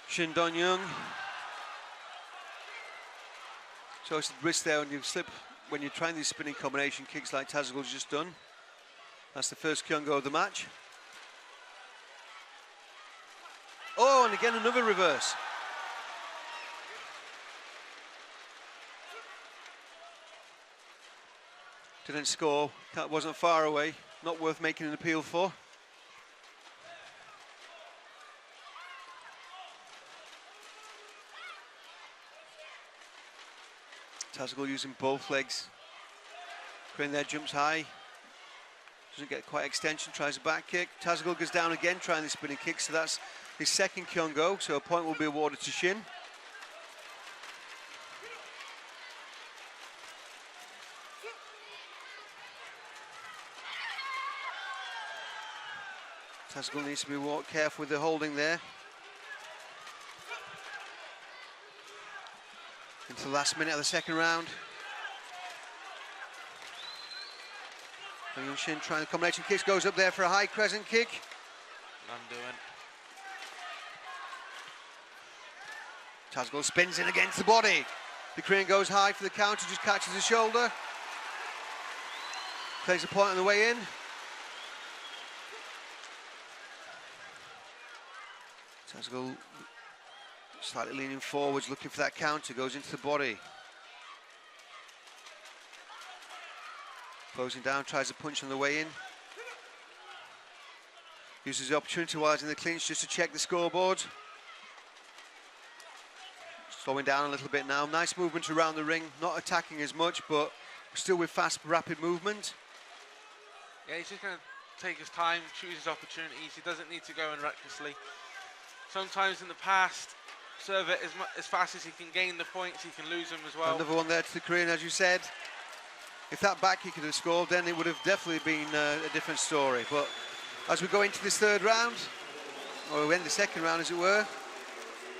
Shin Dong-young. So it's the wrist there when you slip, when you're trying these spinning combination kicks like Tazagul's just done. That's the first kyungo of the match. Oh, and again another reverse. Didn't score, wasn't far away, not worth making an appeal for. Tazagul using both legs. Crane there jumps high. Doesn't get quite extension, tries a back kick. Tazagul goes down again, trying the spinning kick, so that's his second kyungo, so a point will be awarded to Shin. Tazagul needs to be careful with the holding there. Into the last minute of the second round. Dong-young Shin trying the combination kicks, goes up there for a high crescent kick. Undoing. Tazagul spins in against the body. The Korean goes high for the counter, just catches the shoulder. Plays a point on the way in. Tazagul slightly leaning forwards, looking for that counter, goes into the body. Closing down, tries a punch on the way in. Uses the opportunity while he's in the clinch just to check the scoreboard. Slowing down a little bit now. Nice movement around the ring, not attacking as much, but still with fast, rapid movement. Yeah, he's just going to take his time, choose his opportunities. He doesn't need to go in recklessly. Sometimes in the past, serve it as fast as he can gain the points, he can lose them as well. Another one there to the Korean, as you said. If that back kick could have scored, then it would have definitely been a different story. But as we go into this third round, or we end the second round as it were,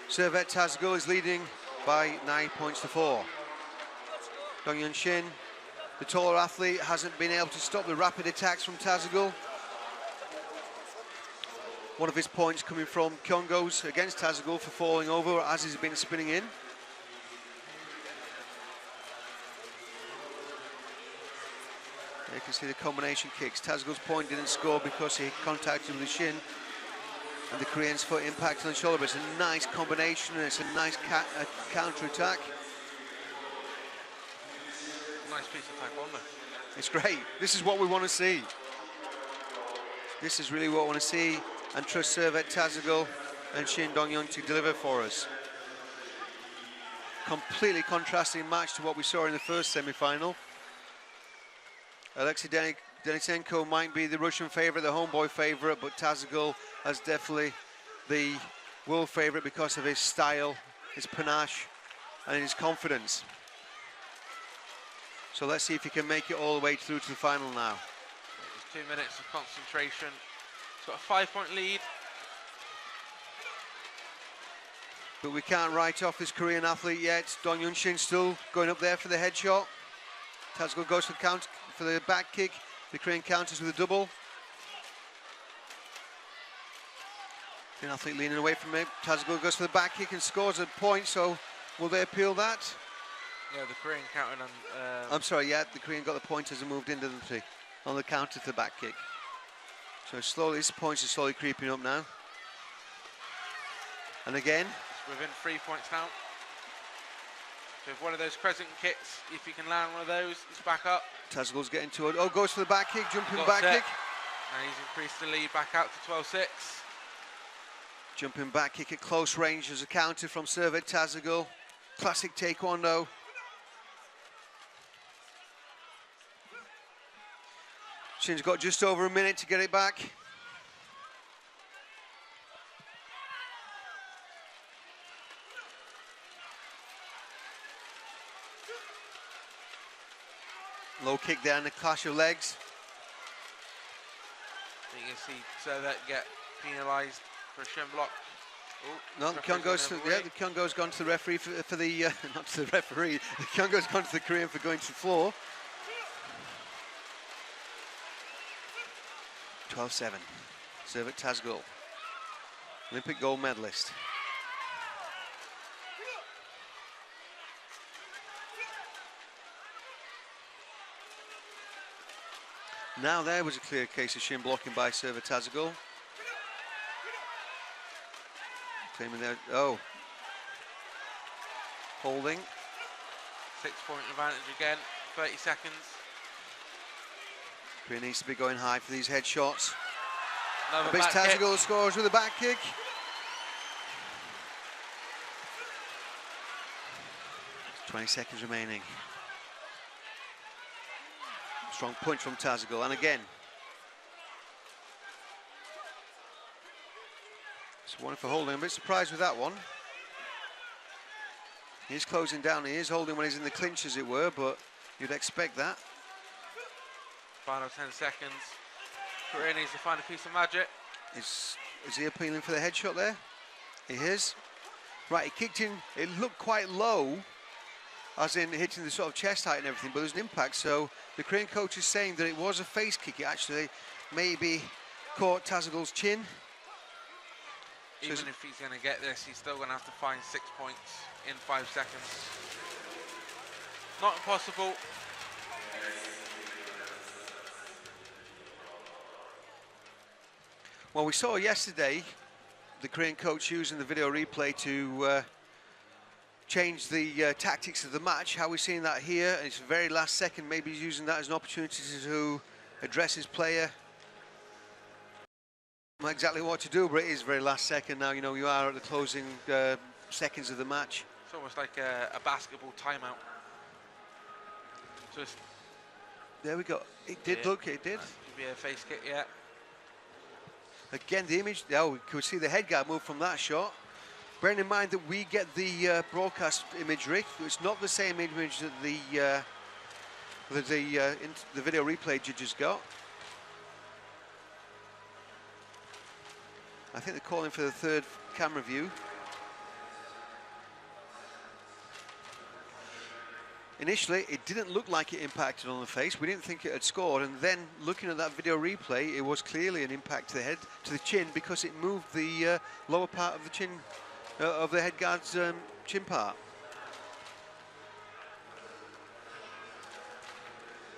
Servette Tazagul is leading by 9 points to 4. Dong-young Shin, the taller athlete, hasn't been able to stop the rapid attacks from Tazagul. One of his points coming from Kyongos against Tazagul for falling over as he's been spinning in. You can see the combination kicks. Tazagul's point didn't score because he contacted with the shin, and the Korean's foot impacted on the shoulder. But it's a nice combination, and it's a nice counter-attack. Nice piece of taekwondo. It's great. This is what we want to see. This is really what we want to see, and trust Servet Tazagul and Shin Dong-young to deliver for us. Completely contrasting match to what we saw in the first semi-final. Alexei Denisenko might be the Russian favourite, the homeboy favourite, but Tazagul is definitely the world favourite because of his style, his panache, and his confidence. So let's see if he can make it all the way through to the final now. 2 minutes of concentration. He's got a 5-point lead. But we can't write off this Korean athlete yet. Dong-young Shin still going up there for the headshot. Tazagul goes for the count for the back kick. The Korean counters with a double. Korean athlete leaning away from it. Tazagul goes for the back kick and scores a point. So will they appeal that? Yeah, the Korean counted on. I'm sorry, yeah, the Korean got the point as he moved into the three on the counter to the back kick. So slowly, his points are slowly creeping up now. And again, it's within 3 points now. So if one of those crescent kicks, if you can land one of those, it's back up. Tazagul's getting to it. Oh, goes for the back kick, jumping Got back set. kick. And he's increased the lead back out to 12-6. Jumping back kick at close range as a counter from Servet Tazagul. Classic taekwondo. Shin's got just over a minute to get it back. Low kick there and the clash of legs. You can see Servet get penalised for a shin block. Ooh, No, the Kyongo's gone to the referee for the not to the referee. The Kyongo's gone to the Korean for going to the floor. 12-7. Servet Tazagul, Olympic gold medalist. Now there was a clear case of shin blocking by Servet Tazagul. Claiming there, oh. Holding. 6-point advantage again, 30 seconds. Korea needs to be going high for these headshots. Another Abyss back kick. Tazagul scores with a back kick. There's 20 seconds remaining. Strong punch from Tazagul, and again. It's one for holding. I'm a bit surprised with that one. He's closing down. He is holding when he's in the clinch, as it were, but you'd expect that. Final 10 seconds. Korea needs to find a piece of magic. Is he appealing for the headshot there? He is. Right, he kicked in. It looked quite low, as in hitting the sort of chest height and everything, but there's an impact. So the Korean coach is saying that it was a face kick. It actually maybe caught Tazagul's chin. Even if he's going to get this, he's still going to have to find 6 points in 5 seconds. Not impossible. Well, we saw yesterday the Korean coach using the video replay to change the tactics of the match. How we're seeing that here, it's the very last second, maybe he's using that as an opportunity to address his player. Not exactly what to do, but it is very last second now. You know, you are at the closing seconds of the match. It's almost like a basketball timeout. Just there we go. It did look, it did. Could be a face kick, yeah. Again, the image, oh, we could see the head guard move from that shot. Bearing in mind that we get the broadcast imagery, it's not the same image that the video replay judges got. I think they're calling for the third camera view. initially, it didn't look like it impacted on the face. We didn't think it had scored, and then looking at that video replay, it was clearly an impact to the head, to the chin, because it moved the lower part of the chin, of the head guard's chin part.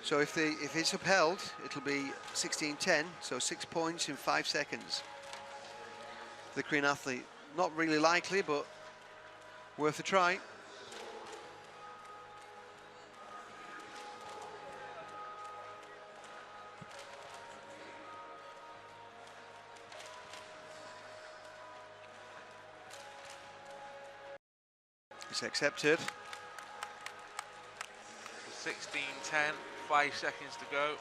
So if it's upheld, it'll be 16-10, so 6 points in 5 seconds. The Korean athlete, not really likely, but worth a try. It's accepted. 16-10, 5 seconds to go.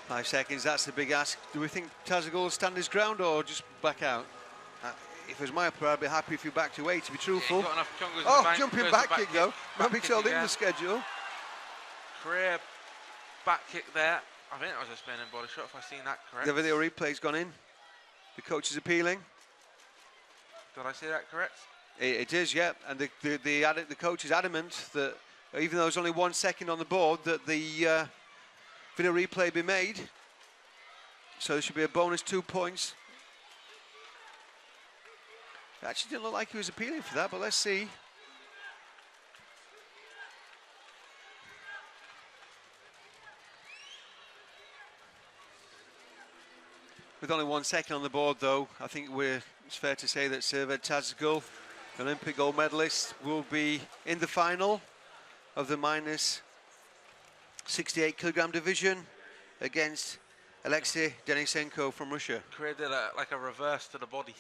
5 seconds, that's the big ask. Do we think Tazagul will stand his ground or just back out? If it was my opera, I'd be happy if he backed away, to be truthful. Yeah, oh, jumping back kick though. Might be told in the schedule. Career back kick there. I think that was a spinning body shot, if I've seen that correct. The video replay's gone in. The coach is appealing. Did I say that correct? It is, yeah. And the coach is adamant that even though there's only 1 second on the board, that the video replay be made. So there should be a bonus 2 points. It actually didn't look like he was appealing for that, but let's see. With only 1 second on the board, though, I think it's fair to say that Servet Tazagul, Olympic gold medalist, will be in the final of the minus 68 kilogram division against Alexei Denisenko from Russia. Career did like a reverse to the body.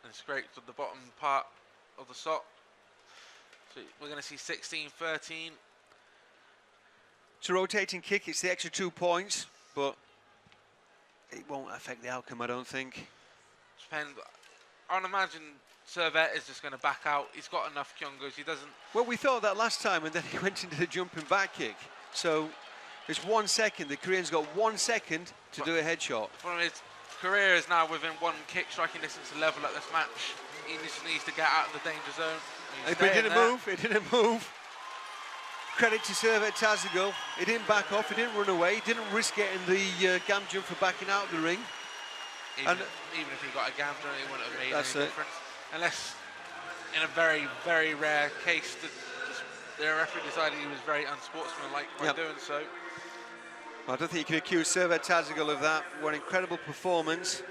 And scraped at the bottom part of the sock. So we're going to see 16-13. It's a rotating kick, it's the extra 2 points, but it won't affect the outcome, I don't think. Depends. I'd imagine Servet is just going to back out. He's got enough kyungos. He doesn't. Well, we thought that last time, and then he went into the jumping back kick. So it's 1 second. The Korean's got 1 second to do a headshot. The problem is, Korea is now within 1 kick striking distance level at this match. He just needs to get out of the danger zone. But it didn't move. It didn't move. Credit to Servet Tazagul. He didn't back off. He didn't run away. He didn't risk getting the gam jump for backing out of the ring. Even if he got a gam jump, it wouldn't have made any difference. Unless, in a very, very rare case, the referee decided he was very unsportsmanlike by doing so. I don't think you can accuse Servet Tazagul of that. What an incredible performance.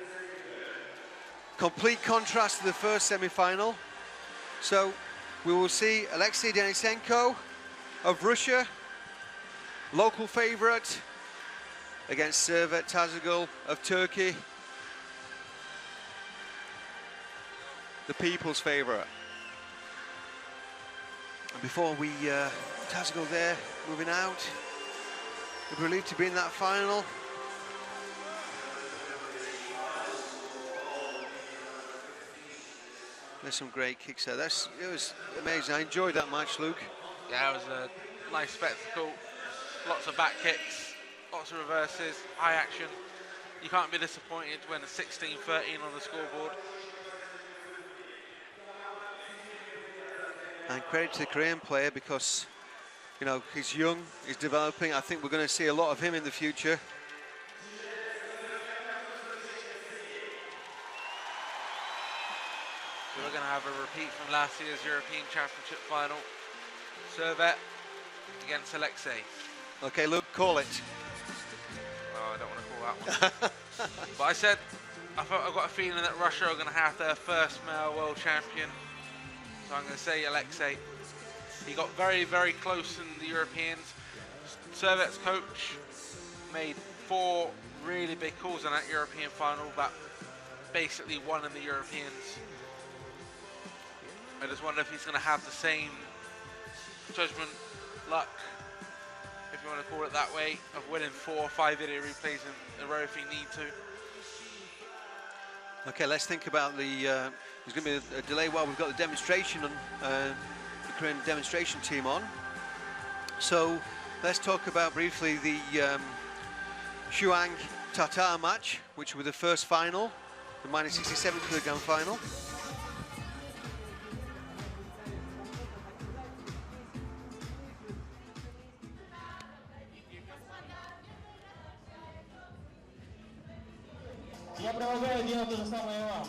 Complete contrast to the first semi-final. So we will see Alexei Denisenko of Russia, local favourite, against Servet Tazagul of Turkey, the people's favourite. And before we, Tazagul there, moving out, we're relieved to be in that final. There's some great kicks there. It was amazing. I enjoyed that match, Luke. Yeah, it was a nice spectacle. Lots of back kicks, lots of reverses, high action. You can't be disappointed when it's 16-13 on the scoreboard. And credit to the Korean player because, you know, he's young, he's developing. I think we're going to see a lot of him in the future. So we're going to have a repeat from last year's European Championship final. Servet against Alexei. Okay, Luke, call it. Oh, I don't want to call that one. But I said, I've got a feeling that Russia are going to have their first male world champion. So I'm going to say Alexei. He got very, very close in the Europeans. Servet's coach made 4 really big calls in that European final that basically won in the Europeans. I just wonder if he's going to have the same judgment, luck, if you want to call it that way, of winning 4 or 5 video replays in a row if you need to. Okay, let's think about the, there's going to be a delay while we've got the demonstration on, the Korean demonstration team on. So let's talk about briefly the Shuang Tatar match, which was the first final, the minus 67 kilogram final. Я продолжаю делать то же самое и вам.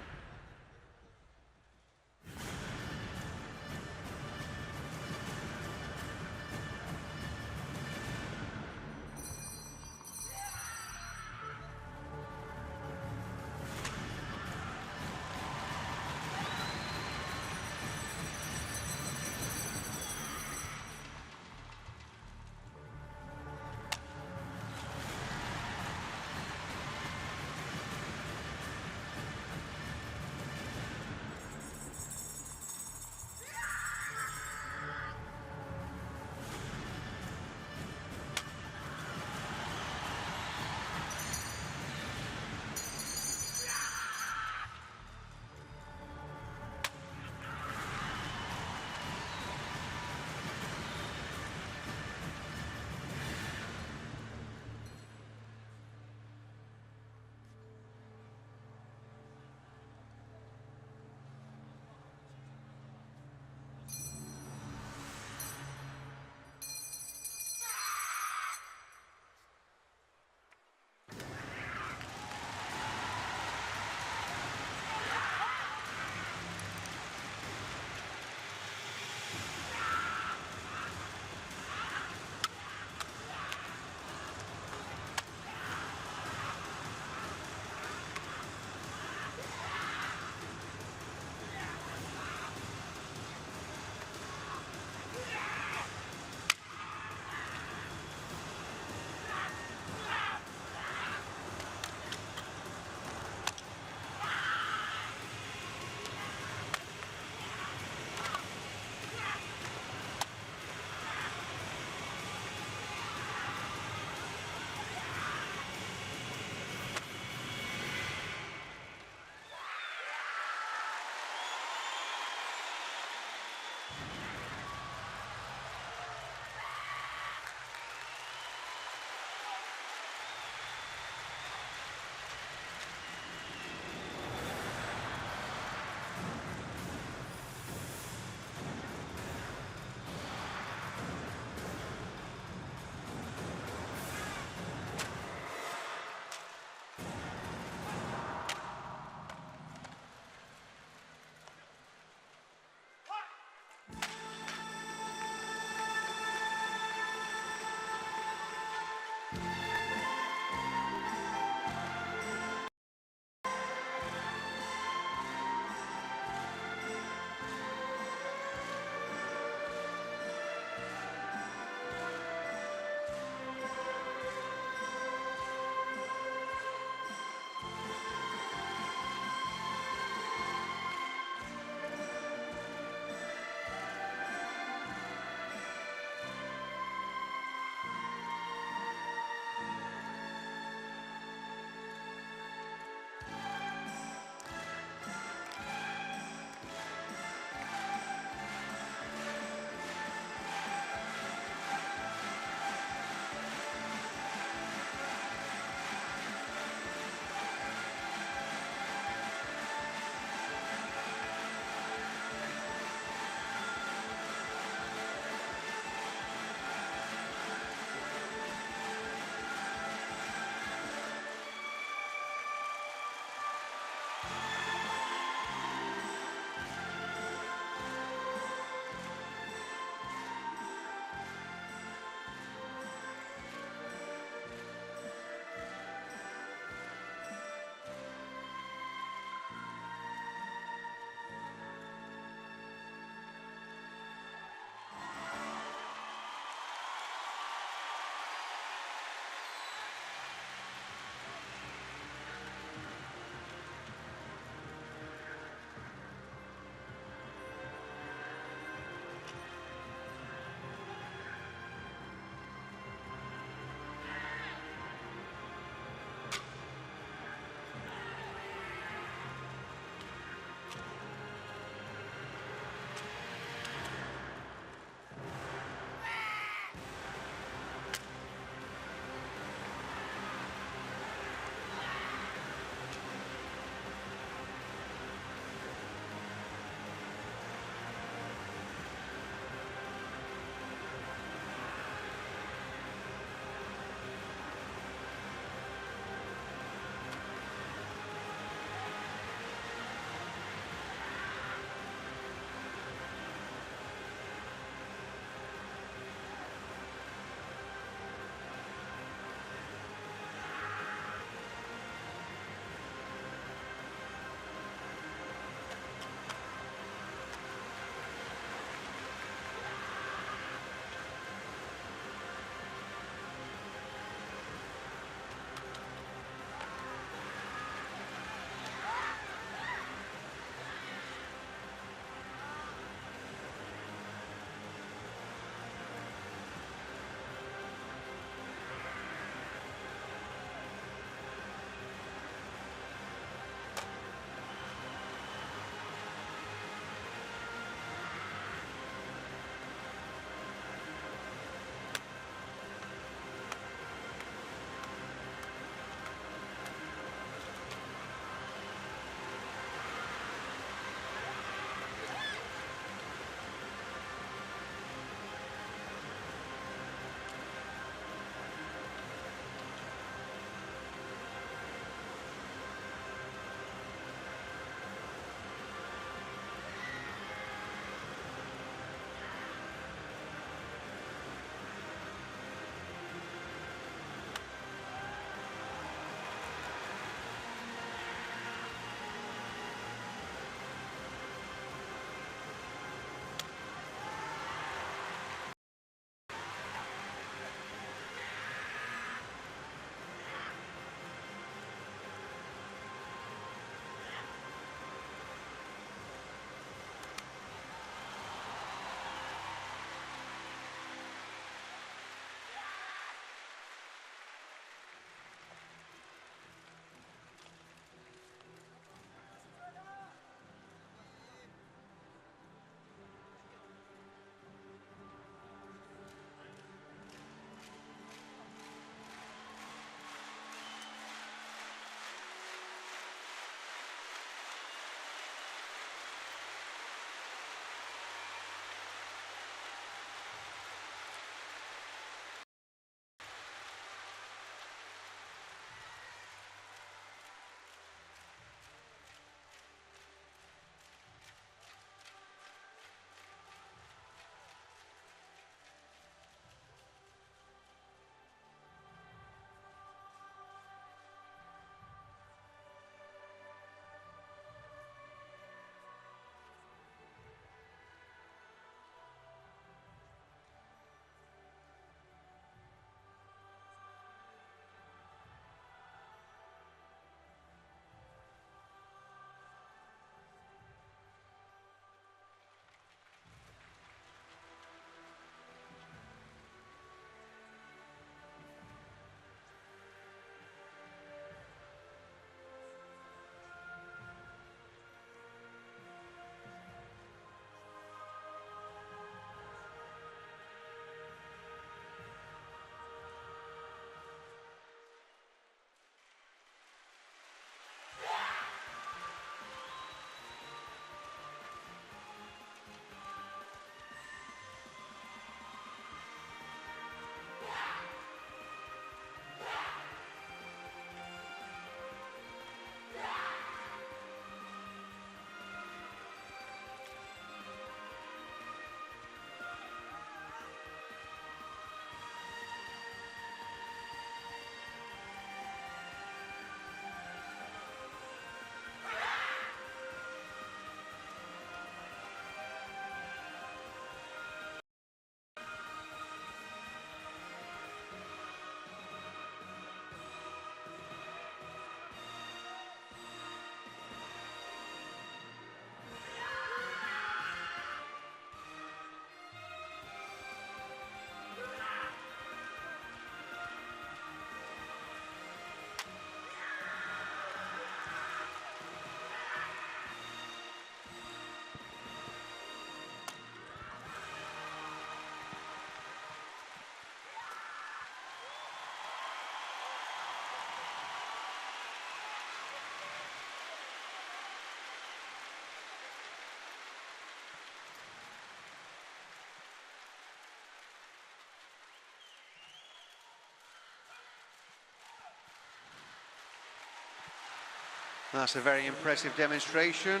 That's a very impressive demonstration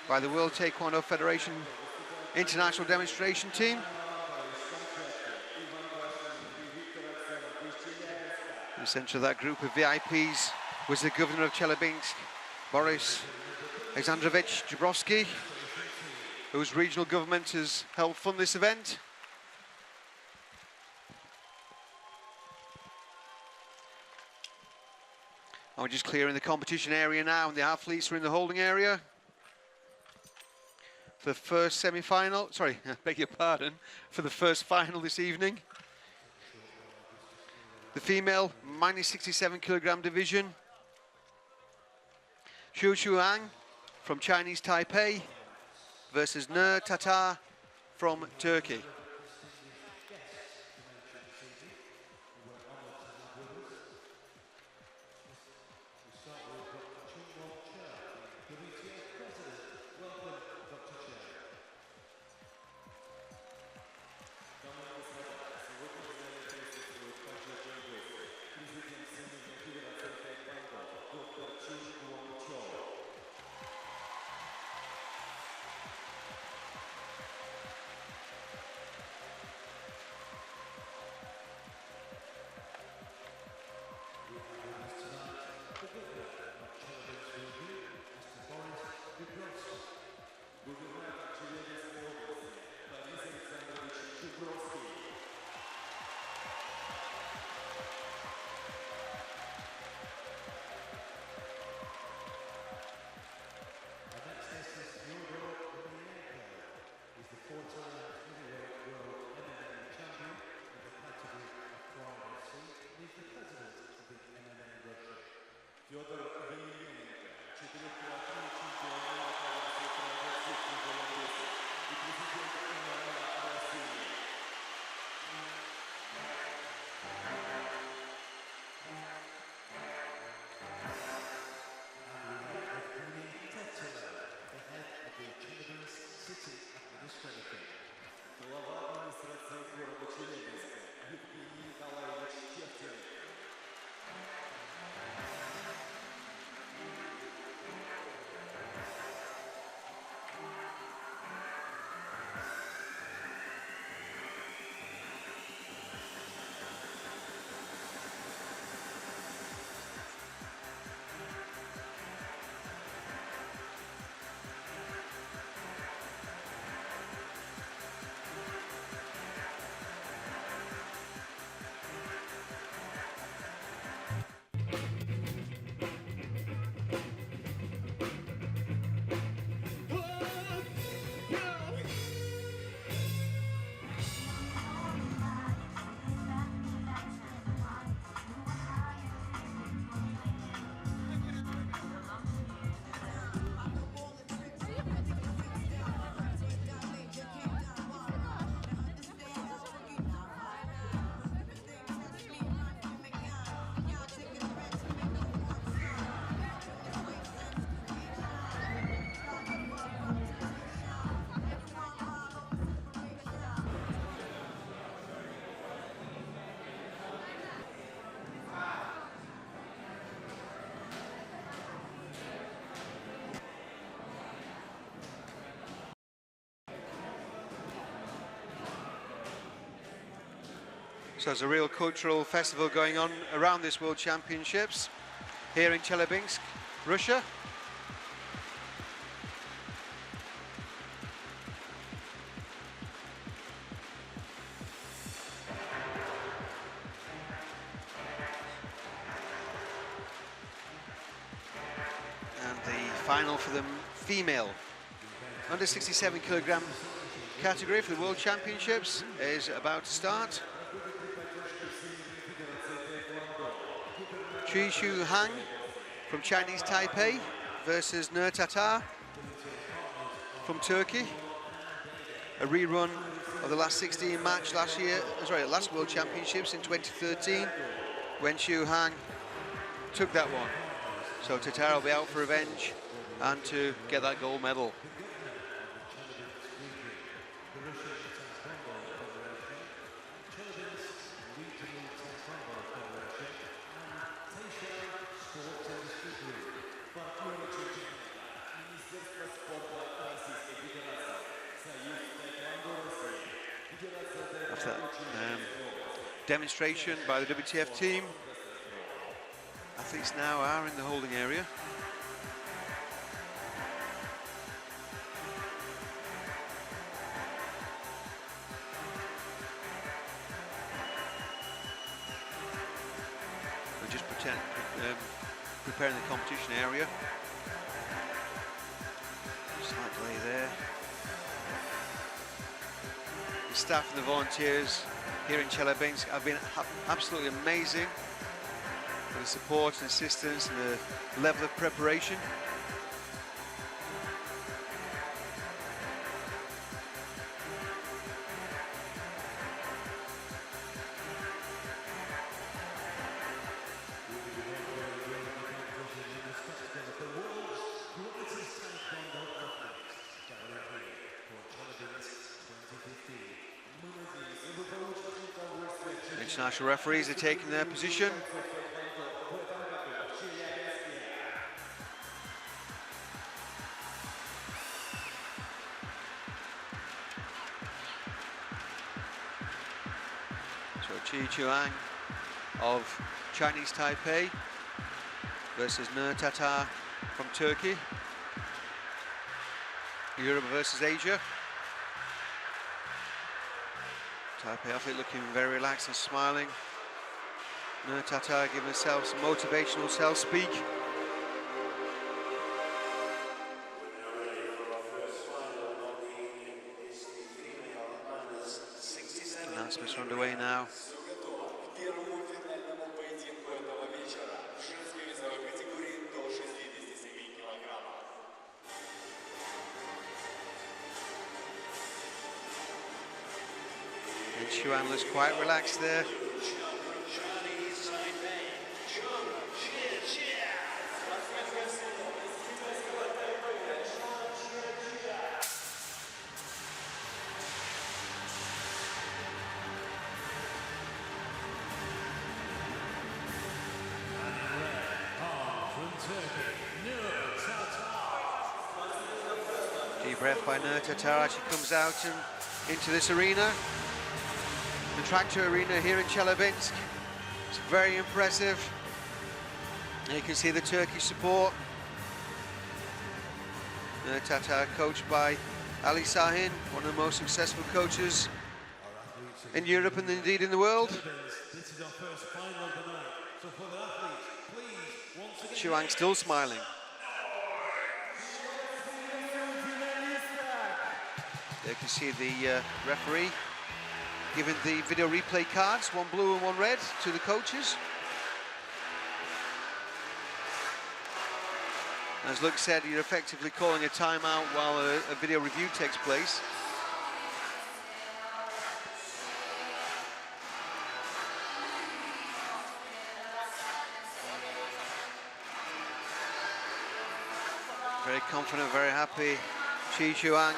by the World Taekwondo Federation International Demonstration Team. In the centre of that group of VIPs was the governor of Chelyabinsk, Boris Alexandrovich Jabrowski, whose regional government has helped fund this event. And we're just clearing the competition area now, and the athletes are in the holding area for the first semi-final. Sorry, I beg your pardon, for the first final this evening. The female minus 67 kilogram division. Xu Shuang from Chinese Taipei versus Nur Tatar from Turkey. So there's a real cultural festival going on around this World Championships here in Chelyabinsk, Russia. And the final for the female under 67 kilogram category for the World Championships is about to start. Xu Hang from Chinese Taipei versus Nur Tatar from Turkey. A rerun of the last 16 match last World Championships in 2013 when Xu Hang took that one. So Tatar will be out for revenge and to get that gold medal. demonstration by the WTF team. Athletes now are in the holding area. We're just preparing the competition area. Slight delay there. The staff and the volunteers here in Chelyabinsk have been absolutely amazing for the support and assistance and the level of preparation. International referees are taking their position. So Chi Chuang of Chinese Taipei versus Nur Tatar from Turkey. Europe versus Asia. Taipei athlete looking very relaxed and smiling. Nur Tatar giving herself some motivational self-speak. Announcements are underway now. Chuan looks quite relaxed there. Deep breath by Nur Tatar as she comes out and into this arena. The tractor arena here in Chelyabinsk. It's very impressive. And you can see the Turkish support. Nur Tatar coached by Ali Sahin, one of the most successful coaches in Europe and indeed in the world. This is our first final of the night. So for the athletes, please, once again... Chuang still smiling. There you can see the referee giving the video replay cards, one blue and one red, to the coaches. As Luke said, you're effectively calling a timeout while a video review takes place. Very confident, very happy. Chi Chuang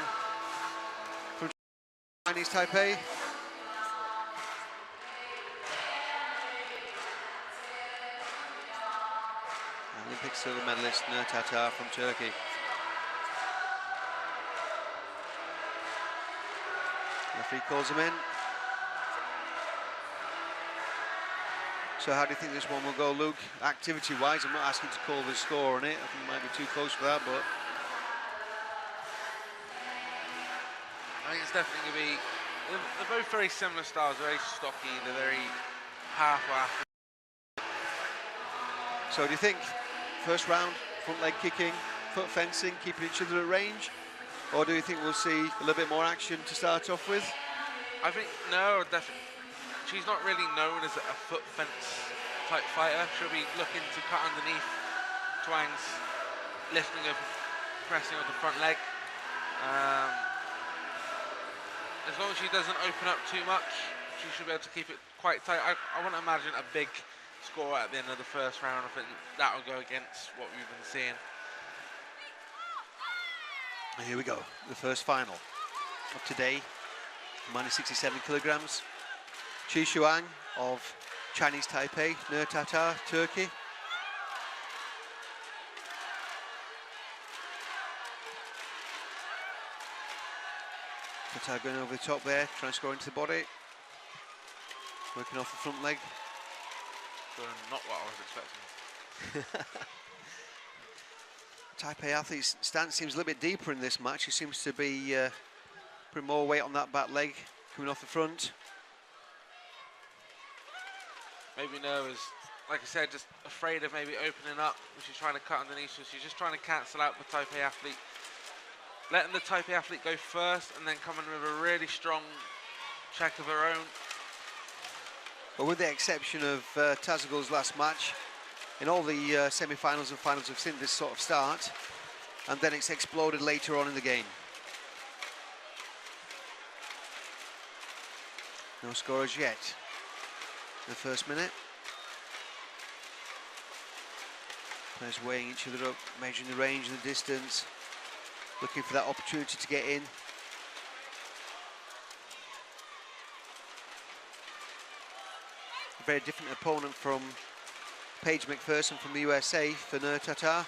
from Chinese Taipei. Olympic silver medalist Nur Tatar from Turkey. Referee calls him in. So how do you think this one will go, Luke? Activity-wise, I'm not asking to call the score on it. I think it might be too close for that, but... I think it's definitely going to be... They're both very similar styles, very stocky, they're very powerful athletes. So do you think first round, front leg kicking, foot fencing, keeping each other at range? Or do you think we'll see a little bit more action to start off with? I think, no, definitely. She's not really known as a foot fence type fighter. She'll be looking to cut underneath Chuang's lifting of, pressing of the front leg. As long as she doesn't open up too much, she should be able to keep it quite tight. I wouldn't imagine a big score at the end of the first round. I think that will go against what we've been seeing. And here we go, the first final of today, minus 67 kilograms. Chi Chuang of Chinese Taipei, Nur Tatar, Turkey. Tatar going over the top there, trying to score into the body. Working off the front leg. Not what I was expecting. Taipei athlete's stance seems a little bit deeper in this match. He seems to be putting more weight on that back leg, coming off the front. Maybe nervous, like I said, just afraid of maybe opening up, which she's trying to cut underneath, so she's just trying to cancel out the Taipei athlete. Letting the Taipei athlete go first and then coming with a really strong check of her own. Well, with the exception of Tazagul's last match, in all the semi-finals and finals we've seen this sort of start, and then it's exploded later on in the game. No scorers yet in the first minute. Players weighing each other up, measuring the range and the distance, looking for that opportunity to get in. A very different opponent from Paige McPherson from the USA for Nur Tatar.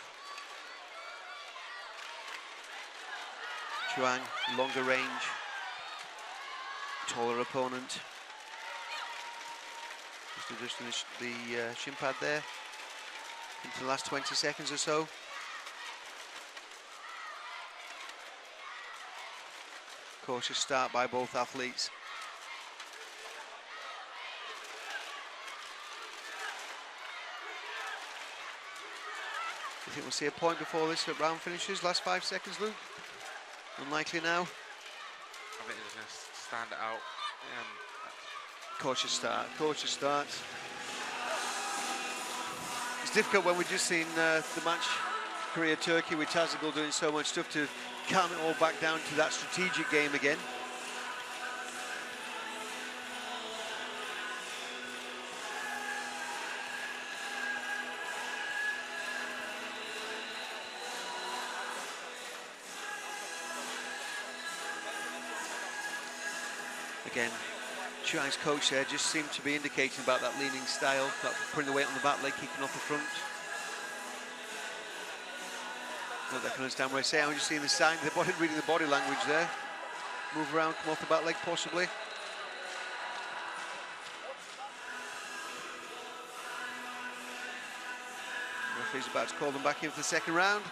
Chuang, longer range, taller opponent. Just adjusting the shin pad there into the last 20 seconds or so. Cautious start by both athletes. Do you think we'll see a point before this round finishes? Last 5 seconds, Luke? Unlikely now. I think it's going to stand it out. Cautious start, cautious start. It's difficult when we've just seen the match Korea Turkey with Tazagul doing so much stuff to calm it all back down to that strategic game again. Again, Chuang's coach there just seemed to be indicating about that leaning style, that putting the weight on the back leg, kicking off the front. Not that I can understand what I say. I'm just seeing the sign, the body, reading the body language there. Move around, come off the back leg, possibly. Referee's about to call them back in for the second round.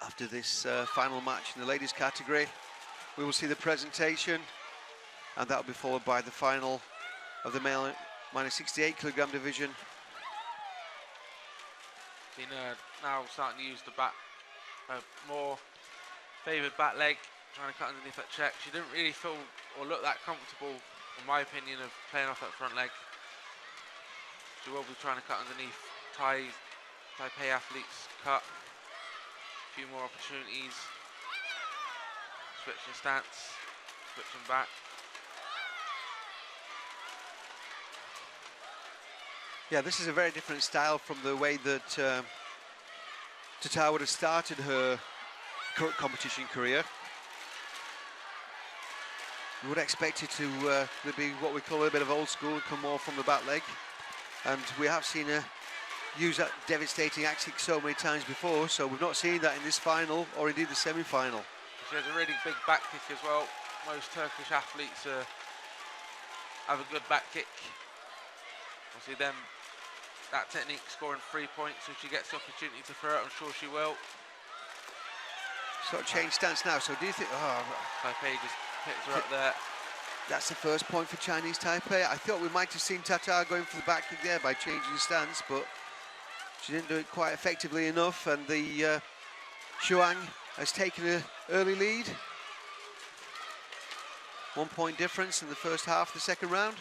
After this final match in the ladies category, we will see the presentation, and that will be followed by the final of the male minus 68 kilogram division. Now starting to use the back, more favoured back leg, trying to cut underneath that check. She didn't really feel or look that comfortable, in my opinion, of playing off that front leg. She will be trying to cut underneath Taipei athletes, cut. A few more opportunities. Switching stance, switching back. Yeah, this is a very different style from the way that Tatar would have started her competition career. We would expect it to be what we call a bit of old school and come more from the back leg. And we have seen her use that devastating tactic so many times before, so we've not seen that in this final or indeed the semi-final. She has a really big back kick as well. Most Turkish athletes have a good back kick. Obviously that technique scoring 3 points, so if she gets the opportunity to throw it, I'm sure she will. Sort of change stance now, so do you think... Oh, Taipei just picks her up there. That's the first point for Chinese Taipei. I thought we might have seen Tatar going for the back kick there by changing the stance, but she didn't do it quite effectively enough, and the Chuang has taken an early lead. 1 point difference in the first half of the second round.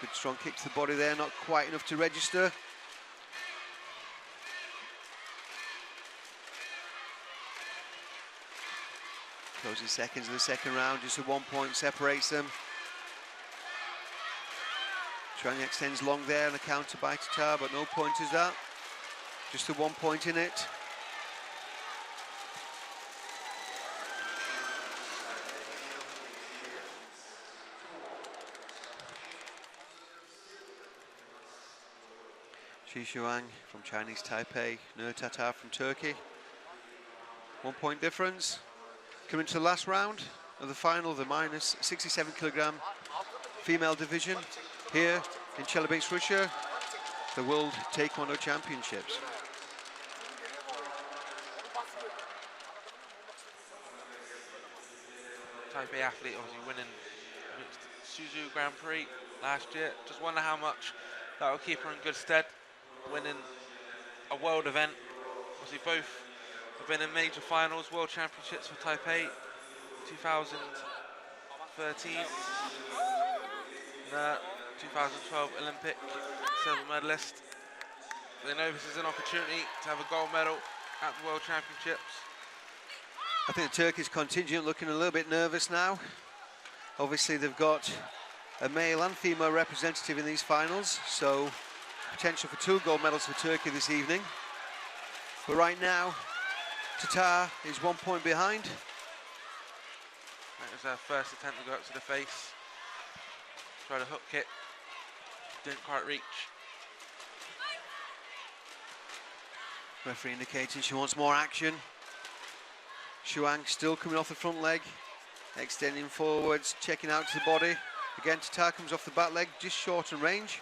Good strong kick to the body there, not quite enough to register. Closing seconds of the second round, just a 1 point separates them. Chuang extends long there and a counter by Tatar, but no point is that. Just the 1 point in it. Shuang from Chinese Taipei, Nur Tatar from Turkey. 1 point difference. Coming to the last round of the final, the minus 67 kilogram female division here in Chelyabinsk, Russia, the World Taekwondo Championships. Taipei athlete obviously winning mixed Suzhou Grand Prix last year. Just wonder how much that will keep her in good stead, winning a world event. Obviously both have been in major finals, World Championships for Taipei 2013, 2012 Olympic silver medalist. They know this is an opportunity to have a gold medal at the World Championships. I think the Turkish contingent looking a little bit nervous now. Obviously they've got a male and female representative in these finals, so potential for 2 gold medals for Turkey this evening. But right now, Tatar is 1 point behind. That was her first attempt to go up to the face. Tried a hook kick, didn't quite reach. Referee indicating she wants more action. Shuang still coming off the front leg, extending forwards, checking out to the body. Again, Tatar comes off the back leg, just short in range.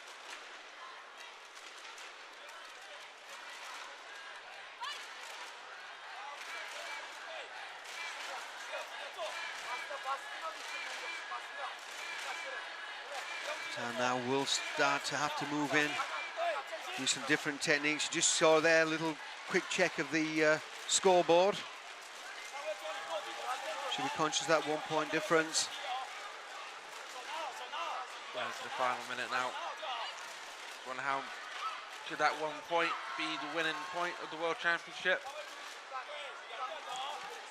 Tatar now will start to have to move in, do some different techniques. You just saw there a little quick check of the scoreboard. Should be conscious of that 1 point difference. Down to the final minute now. Wonder how should that 1 point be the winning point of the World Championship?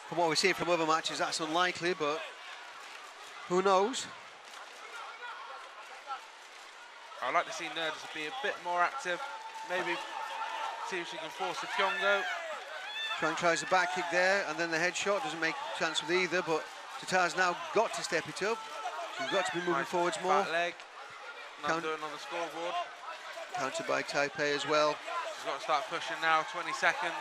From what we've seen from other matches, that's unlikely, but who knows? I'd like to see Nerdis be a bit more active. Maybe see if she can force a Kyongo. Shuang tries the back kick there, and then the headshot doesn't make a chance with either, but Tatar's now got to step it up. She's got to be moving forwards more. Back leg, not doing on the scoreboard. Countered by Taipei as well. She's got to start pushing now, 20 seconds.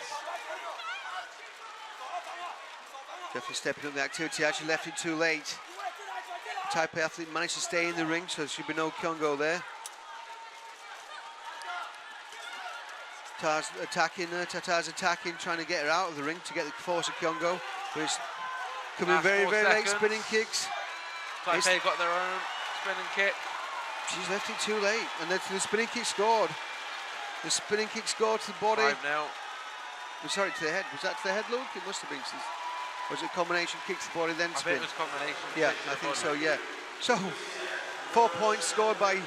Definitely stepping up the activity, actually left it too late. The Taipei athlete managed to stay in the ring, so there should be no Kyongo there. Tatar's attacking, trying to get her out of the ring to get the force of Kyongo. But it's coming very, very late, spinning kicks. Taipei got their own spinning kick. She's left it too late, and the spinning kick scored. The spinning kick scored to the body. 5-0. Sorry, to the head. Was that to the head, Luke? It must have been. Or was it combination kick to the body, then spin? I think it was combination. Yeah, I think so, yeah. So, 4 points scored by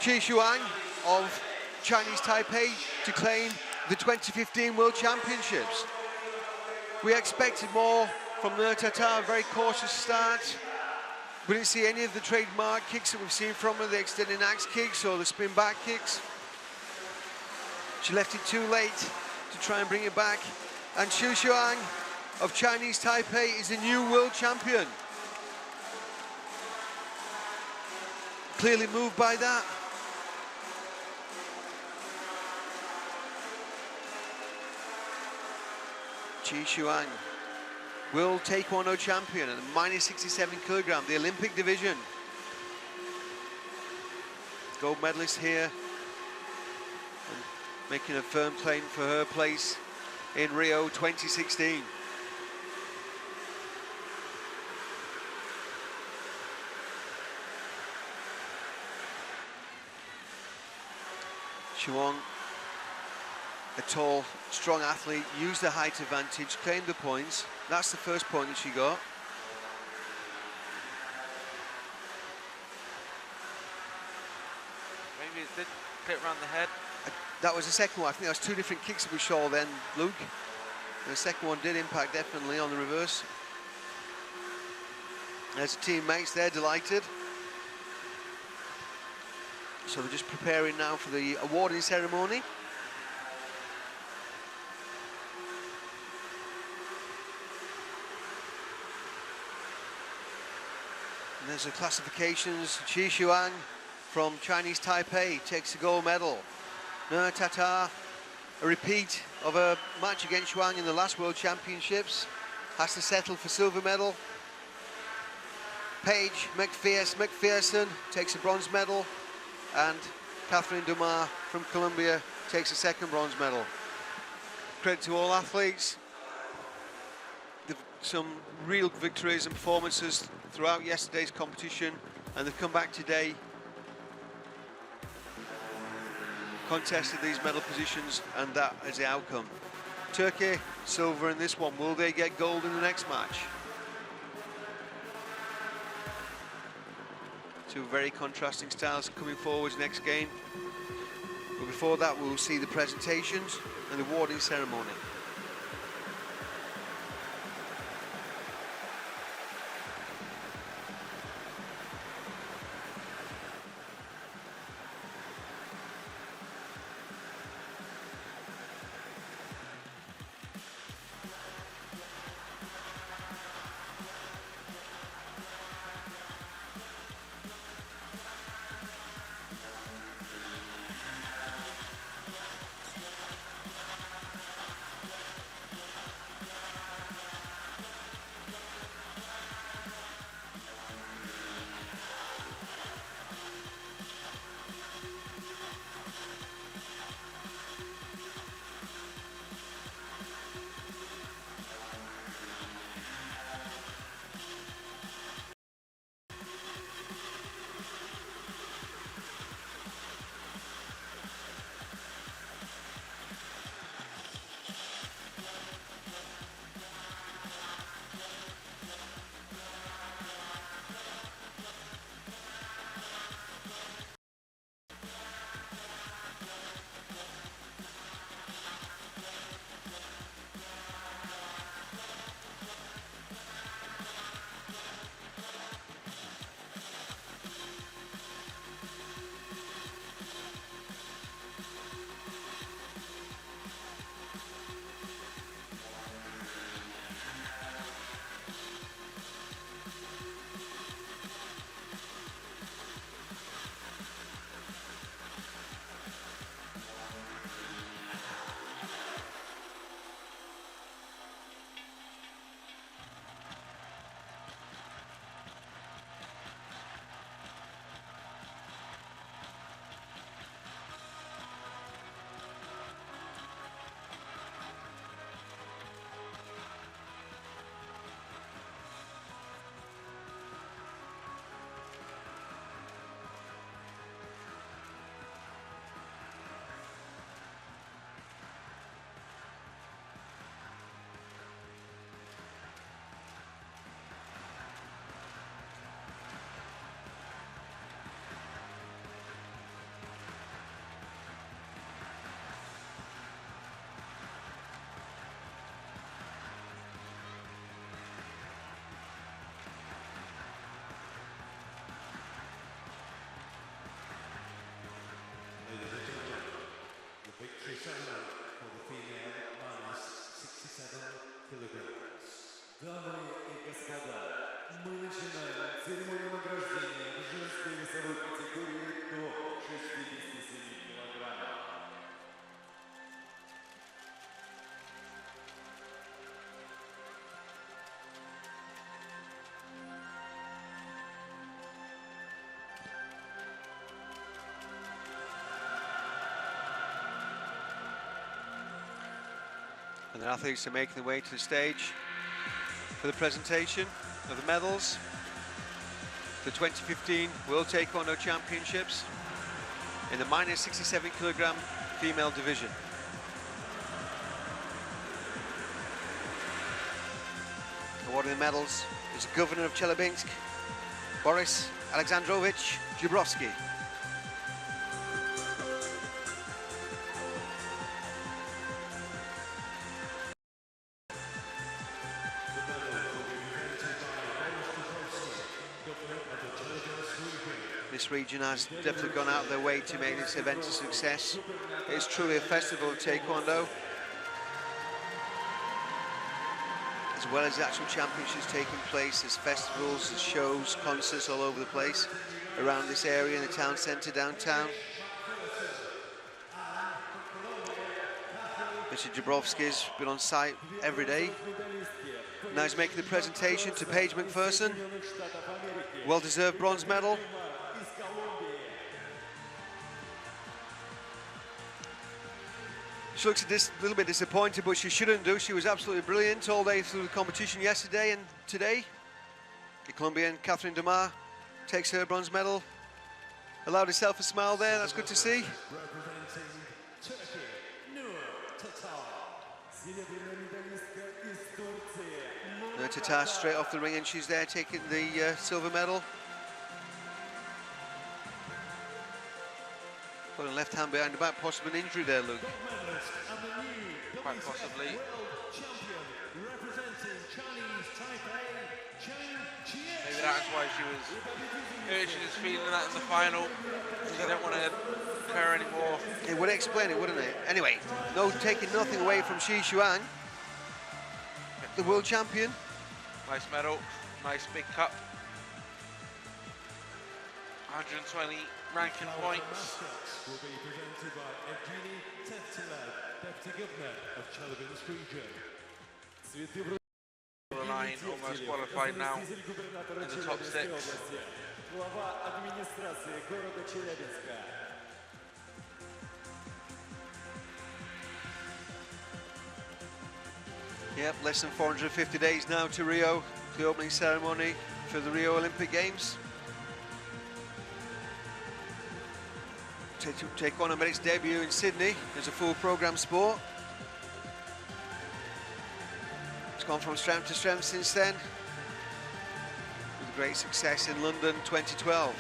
Shuang of Chinese Taipei to claim the 2015 World Championships. We expected more from Nur Tatar, a very cautious start. We didn't see any of the trademark kicks that we've seen from her, the extending axe kicks or the spin back kicks. She left it too late to try and bring it back. And Shuang of Chinese Taipei is the new world champion. Clearly moved by that. Shuang, World Taekwondo champion at the minus 67 kilogram, the Olympic division. Gold medalist here, and making a firm claim for her place in Rio 2016. Shuang, a tall, strong athlete, used the height advantage, claimed the points. That's the first point that she got. Maybe it did hit around the head. That was the second one. I think that was 2 different kicks that we saw then, Luke. And the second one did impact definitely on the reverse. There's the teammates, they're delighted. So they're just preparing now for the awarding ceremony. And there's the classifications. Shuang from Chinese Taipei takes the gold medal. No, Tatar, a repeat of a match against Zhuang in the last World Championships, has to settle for silver medal. Paige McPherson takes a bronze medal, and Catherine Dumas from Colombia takes a second bronze medal. Credit to all athletes. Some real victories and performances throughout yesterday's competition, and they've come back today, contested these medal positions, and that is the outcome. Turkey, silver in this one. Will they get gold in the next match? Two very contrasting styles coming forwards next game. But before that, we'll see the presentations and the awarding ceremony. Victory ceremony for the female minus 67 kilograms. Дамы и господа, мы начинаем церемонию награждения в женской весовой категории до 67 килограммов. And the athletes are making their way to the stage for the presentation of the medals. The 2015 World Taekwondo Championships in the minus 67 kilogram female division. Awarding the medals is the Governor of Chelyabinsk, Boris Alexandrovich Zhubrovsky. This region has definitely gone out of their way to make this event a success. It's truly a festival of Taekwondo, as well as the actual championships taking place. There's festivals, there's shows, concerts all over the place around this area in the town centre downtown. Mr. Jabrowski's been on site every day. Now he's making the presentation to Paige McPherson. Well-deserved bronze medal. She looks a little bit disappointed, but she shouldn't do. She was absolutely brilliant all day through the competition yesterday and today. The Colombian Catherine Dumas takes her bronze medal. Allowed herself a smile there, that's good to see. Nur Tatar straight off the ring, and she's there taking the silver medal. Got a left hand behind the back, possible an injury there, Luke. Quite possibly. Maybe that's why she was feeling that in the final, because they don't want to occur anymore. It would explain it, wouldn't it? Anyway, no taking nothing away from Shi Xuan, the world champion. Nice medal, nice big cup. 120 ranking points. Will be presented by Evgeny Tevtilev, Deputy Governor of Chelyabinsk region. Line almost qualified now in the top 6. Yep, less than 450 days now to Rio, the opening ceremony for the Rio Olympic Games. Take on its debut in Sydney as a full programme sport. It's gone from strength to strength since then, with a great success in London 2012.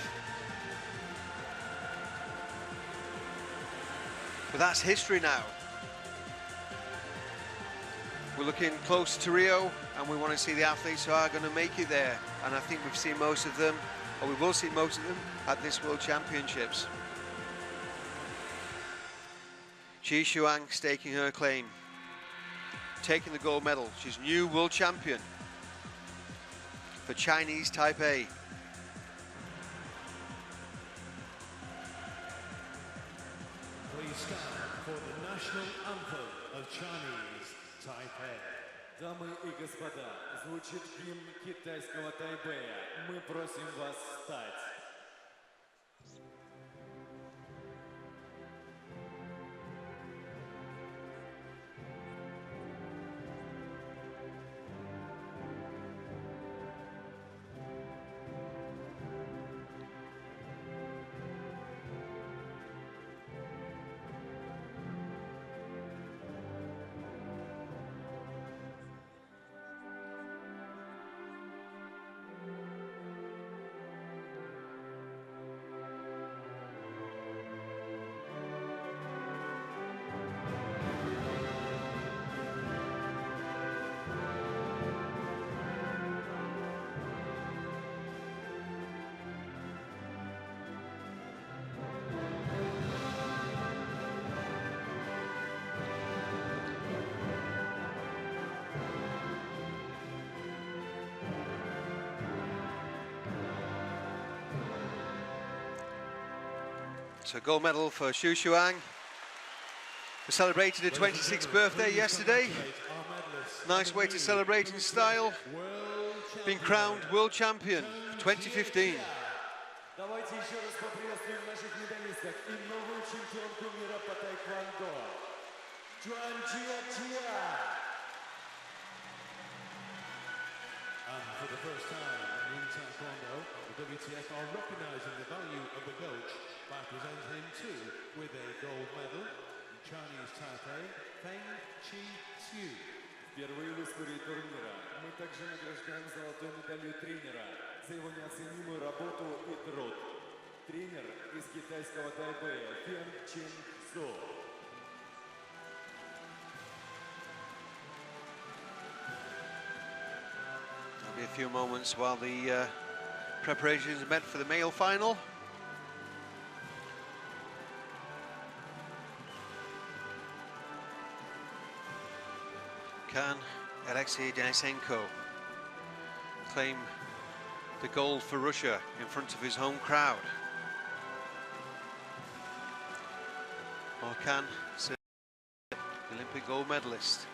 But that's history now. We're looking close to Rio, and we want to see the athletes who are going to make it there. And I think we've seen most of them, or we will see most of them, at this World Championships. Shi Xuan staking her claim, taking the gold medal. She's new world champion for Chinese Taipei. Please stand for the national anthem of Chinese Taipei. Дамы и господа, звучит гимн китайского Тайбэя. Мы просим вас встать. So gold medal for Shi Xuan. We celebrated her 26th birthday yesterday. Nice way to celebrate in style. Being crowned world champion 2015. Давайте еще раз поприветствуем наших медалисток и новую чемпионку мира по тайквондо. Juan Jia. And for the first time in Taekwondo, the WTF are recognising the value of the coach by presenting him too with a gold medal in Chinese Taipei, Feng Chi Xiu. Впервые в истории турнира мы также награждаем золотой медалью тренера за его неоценимую работу и труд. Тренер из китайского Тайбэя Фэн Чин Со. There'll be a few moments while the preparations are met for the male final. Can Alexei Denisenko claim the gold for Russia in front of his home crowd? Or can Olympic gold medalist,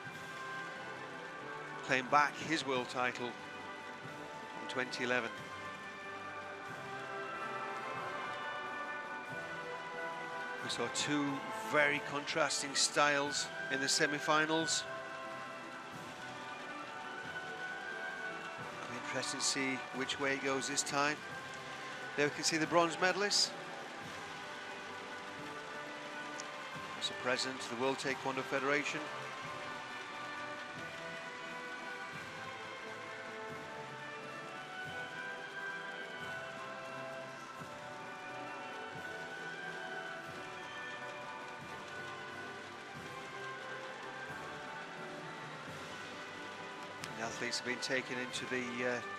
claimed back his world title from 2011. We saw two very contrasting styles in the semi-finals. Interesting to see which way it goes this time. There we can see the bronze medalists. Also present, the World Taekwondo Federation. The athletes have been taken into the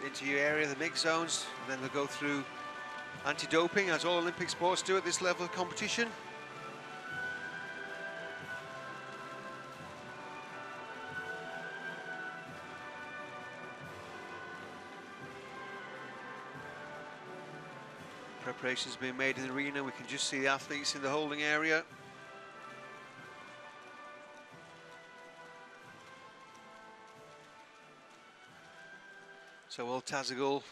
interview area, the mix zones, and then they'll go through anti-doping, as all Olympic sports do at this level of competition. Preparations being made in the arena. We can just see the athletes in the holding area. So will Tazagul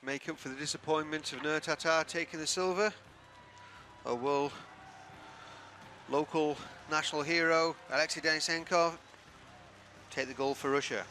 make up for the disappointment of Nur Tatar taking the silver? Or will local national hero Alexei Denisenkov take the gold for Russia?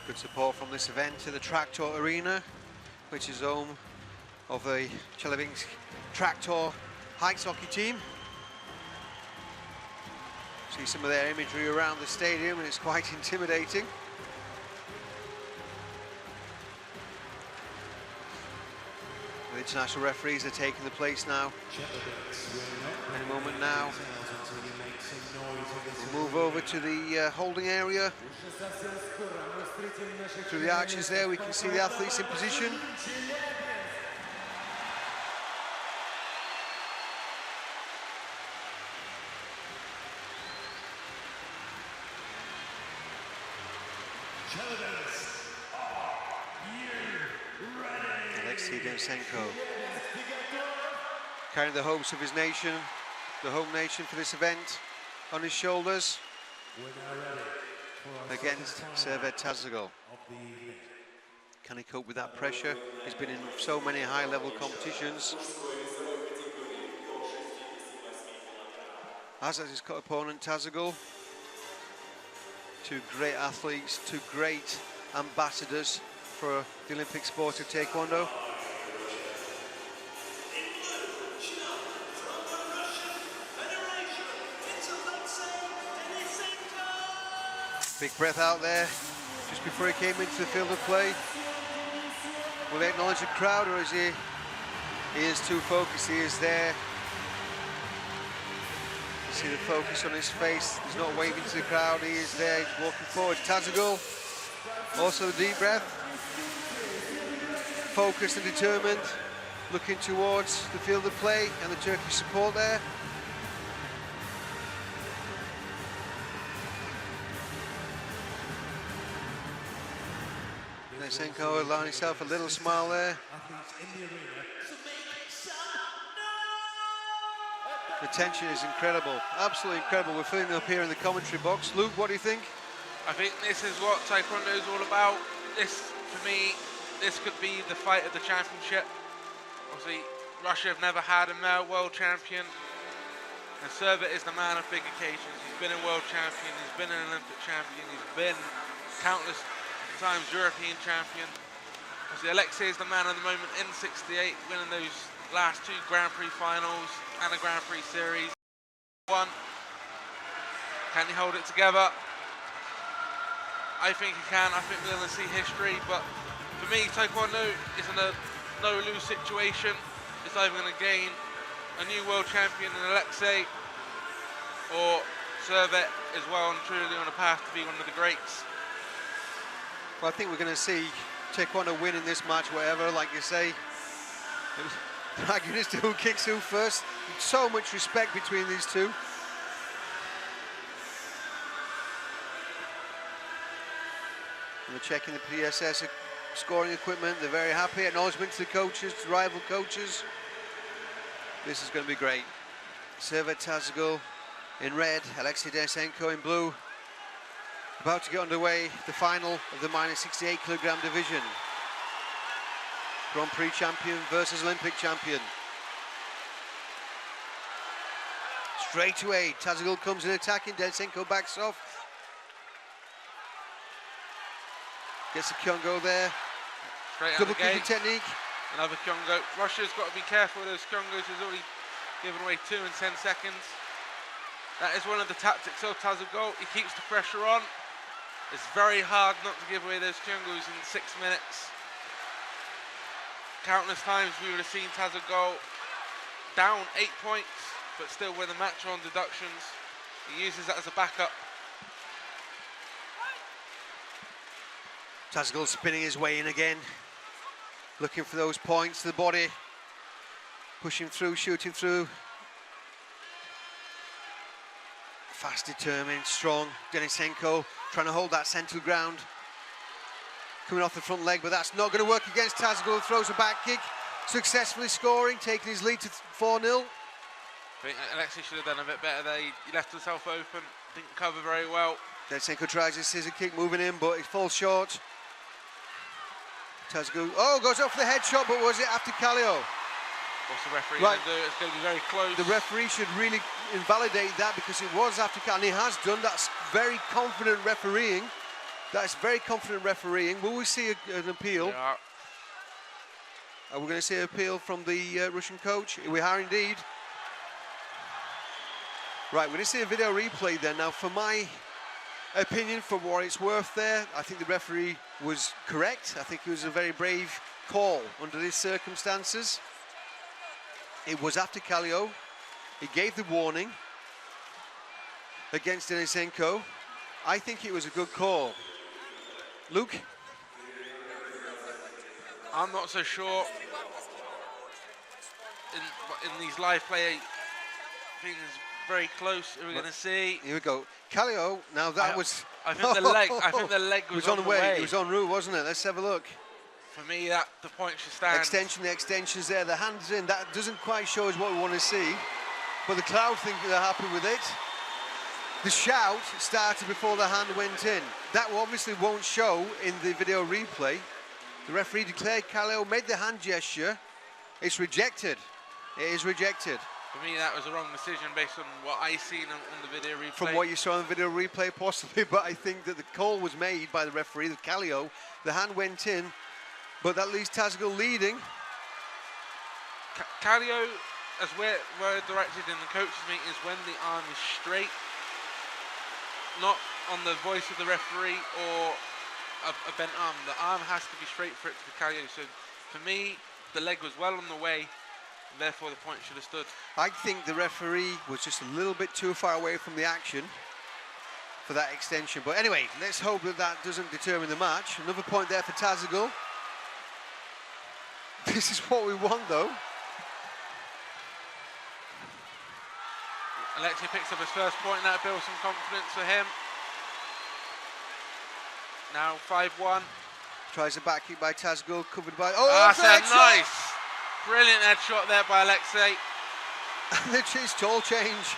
Good support from this event to the Traktor Arena, which is home of the Chelyabinsk Traktor ice hockey team. See some of their imagery around the stadium and it's quite intimidating. The international referees are taking the place now. In a moment now, we'll move over to the holding area. Through the arches there, we can see the athletes in position. Alexei Denisenko carrying the hopes of his nation, the home nation for this event, on his shoulders against Servet Tazagul. Can he cope with that pressure? He's been in so many high-level competitions. As has his opponent Tazagul. Two great athletes, two great ambassadors for the Olympic sport of Taekwondo. Big breath out there just before he came into the field of play. Will he acknowledge the crowd, or is he is too focused? He is there. You see the focus on his face. He's not waving to the crowd. He is there. He's walking forward. Tazagul, also the deep breath. Focused and determined, looking towards the field of play and the Turkish support there. Denisenko allowing himself a little smile there. The tension is incredible, absolutely incredible. We're feeling up here in the commentary box. Luke, what do you think? I think this is what Taekwondo is all about. This, for me, this could be the fight of the championship. Obviously, Russia have never had a male world champion, and Servet is the man of big occasions. He's been a world champion, he's been an Olympic champion, he's been countless times European champion. Obviously, Alexei is the man of the moment in 68, winning those last 2 Grand Prix finals and a Grand Prix series. One. Can he hold it together? I think he can. I think we're going to see history, but for me, Taekwondo is in a no-lose situation. It's either going to gain a new world champion in Alexei, or Servet is well and truly on a path to be one of the greats. Well, I think we're going to see Taekwondo win in this match, whatever, like you say. The argument is to who kicks who first. So much respect between these two. And they're checking the PSS scoring equipment. They're very happy. Acknowledgement to the coaches, to rival coaches. This is going to be great. Servet Tazagul in red, Alexei Denisenko in blue. About to get underway, the final of the minus 68 kilogram division. Grand Prix champion versus Olympic champion. Straight away, Tazagul comes in attacking, Denisenko backs off. Gets a Kyongo there. Straight Double keeping technique. Another Kyongo. Russia's got to be careful with those Kyongos. He's already given away 2 in 10 seconds. That is one of the tactics of Tazagul. He keeps the pressure on. It's very hard not to give away those Kyongos in 6 minutes. Countless times we would have seen Tazagul down 8 points, but still win the match on deductions. He uses that as a backup. Tazagul spinning his way in again, looking for those points to the body, pushing through, shooting through. Fast, determined, strong. Denisenko trying to hold that central ground. Coming off the front leg, but that's not going to work against Tazagul. Throws a back kick, successfully scoring, taking his lead to 4-0. I think Alexei should have done a bit better there. He left himself open, didn't cover very well. Denisenko tries his scissor kick, moving in, but it falls short. Tazagul, oh, goes up for the headshot, but was it after Kallio? What's the referee Right. going to do? It's going to be very close. The referee should really invalidate that because it was after Kallio, and he has done. That's very confident refereeing. That's very confident refereeing. Will we see an appeal? Yeah. Are we going to see an appeal from the Russian coach? We are indeed. Right, we're going to see a video replay then. Now, for my opinion, for what it's worth there, I think the referee was correct. I think it was a very brave call under these circumstances. It was after Kallio. He gave the warning against Denisenko. I think it was a good call. Luke? I'm not so sure. In these live play things very close. We're going to see. Here we go. Kallio, now that was... I think the leg. I think the leg was on the way. It was en route, wasn't it? Let's have a look. For me, that the point should stand. Extension, the extension's there. The hand's in. That doesn't quite show us what we want to see. But the crowd think they're happy with it. The shout started before the hand went in. That obviously won't show in the video replay. The referee declared Kallio made the hand gesture. It's rejected. It is rejected. For me, that was a wrong decision based on what I seen on the video replay. From what you saw in the video replay, possibly, but I think that the call was made by the referee, the Kallio. The hand went in, but that leaves Tazagul leading. Kallio, as we're directed in the coaches meeting, is when the arm is straight, not on the voice of the referee or a bent arm. The arm has to be straight for it to be Kallio. So for me, the leg was well on the way. Therefore, the point should have stood. I think the referee was just a little bit too far away from the action for that extension. But anyway, let's hope that that doesn't determine the match. Another point there for Tazagul. This is what we want, though. Alexei picks up his first point, and that builds some confidence for him. Now 5-1. Tries a back kick by Tazagul, covered by... Oh, that's a headshot! nice, brilliant headshot there by Alexei. And it's all change.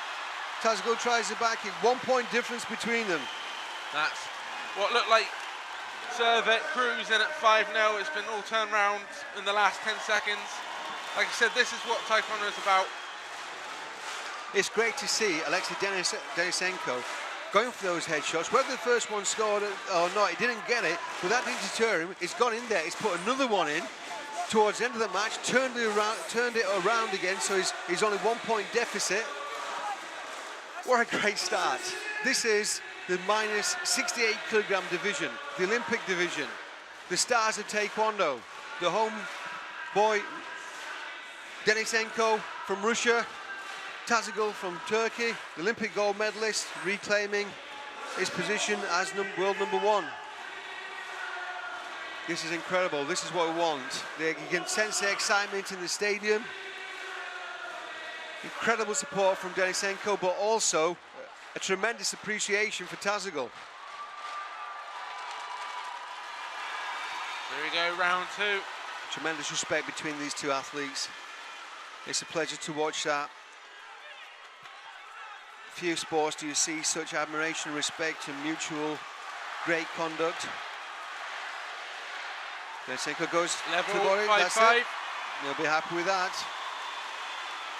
Tazagul tries the back kick. 1 point difference between them. That's what looked like Servet cruising at 5-0. It's been all turned around in the last 10 seconds. Like I said, this is what Taekwondo is about. It's great to see Alexei Denisenko going for those headshots. Whether the first one scored or not, he didn't get it, but that didn't deter him. He's gone in there, he's put another one in towards the end of the match, turned it around again, so he's only 1 point deficit. What a great start. This is the minus 68 kilogram division, the Olympic division. The stars of Taekwondo, the home boy Denisenko from Russia, Tazagul from Turkey, the Olympic gold medalist, reclaiming his position as world number 1. This is incredible. This is what we want. You can sense the excitement in the stadium. Incredible support from Denisenko, but also a tremendous appreciation for Tazagul. There we go, round 2. Tremendous respect between these two athletes. It's a pleasure to watch that. Few sports do you see such admiration, respect and mutual great conduct. Denisenko goes level, to the body, 5-5. that's it. He'll be happy with that.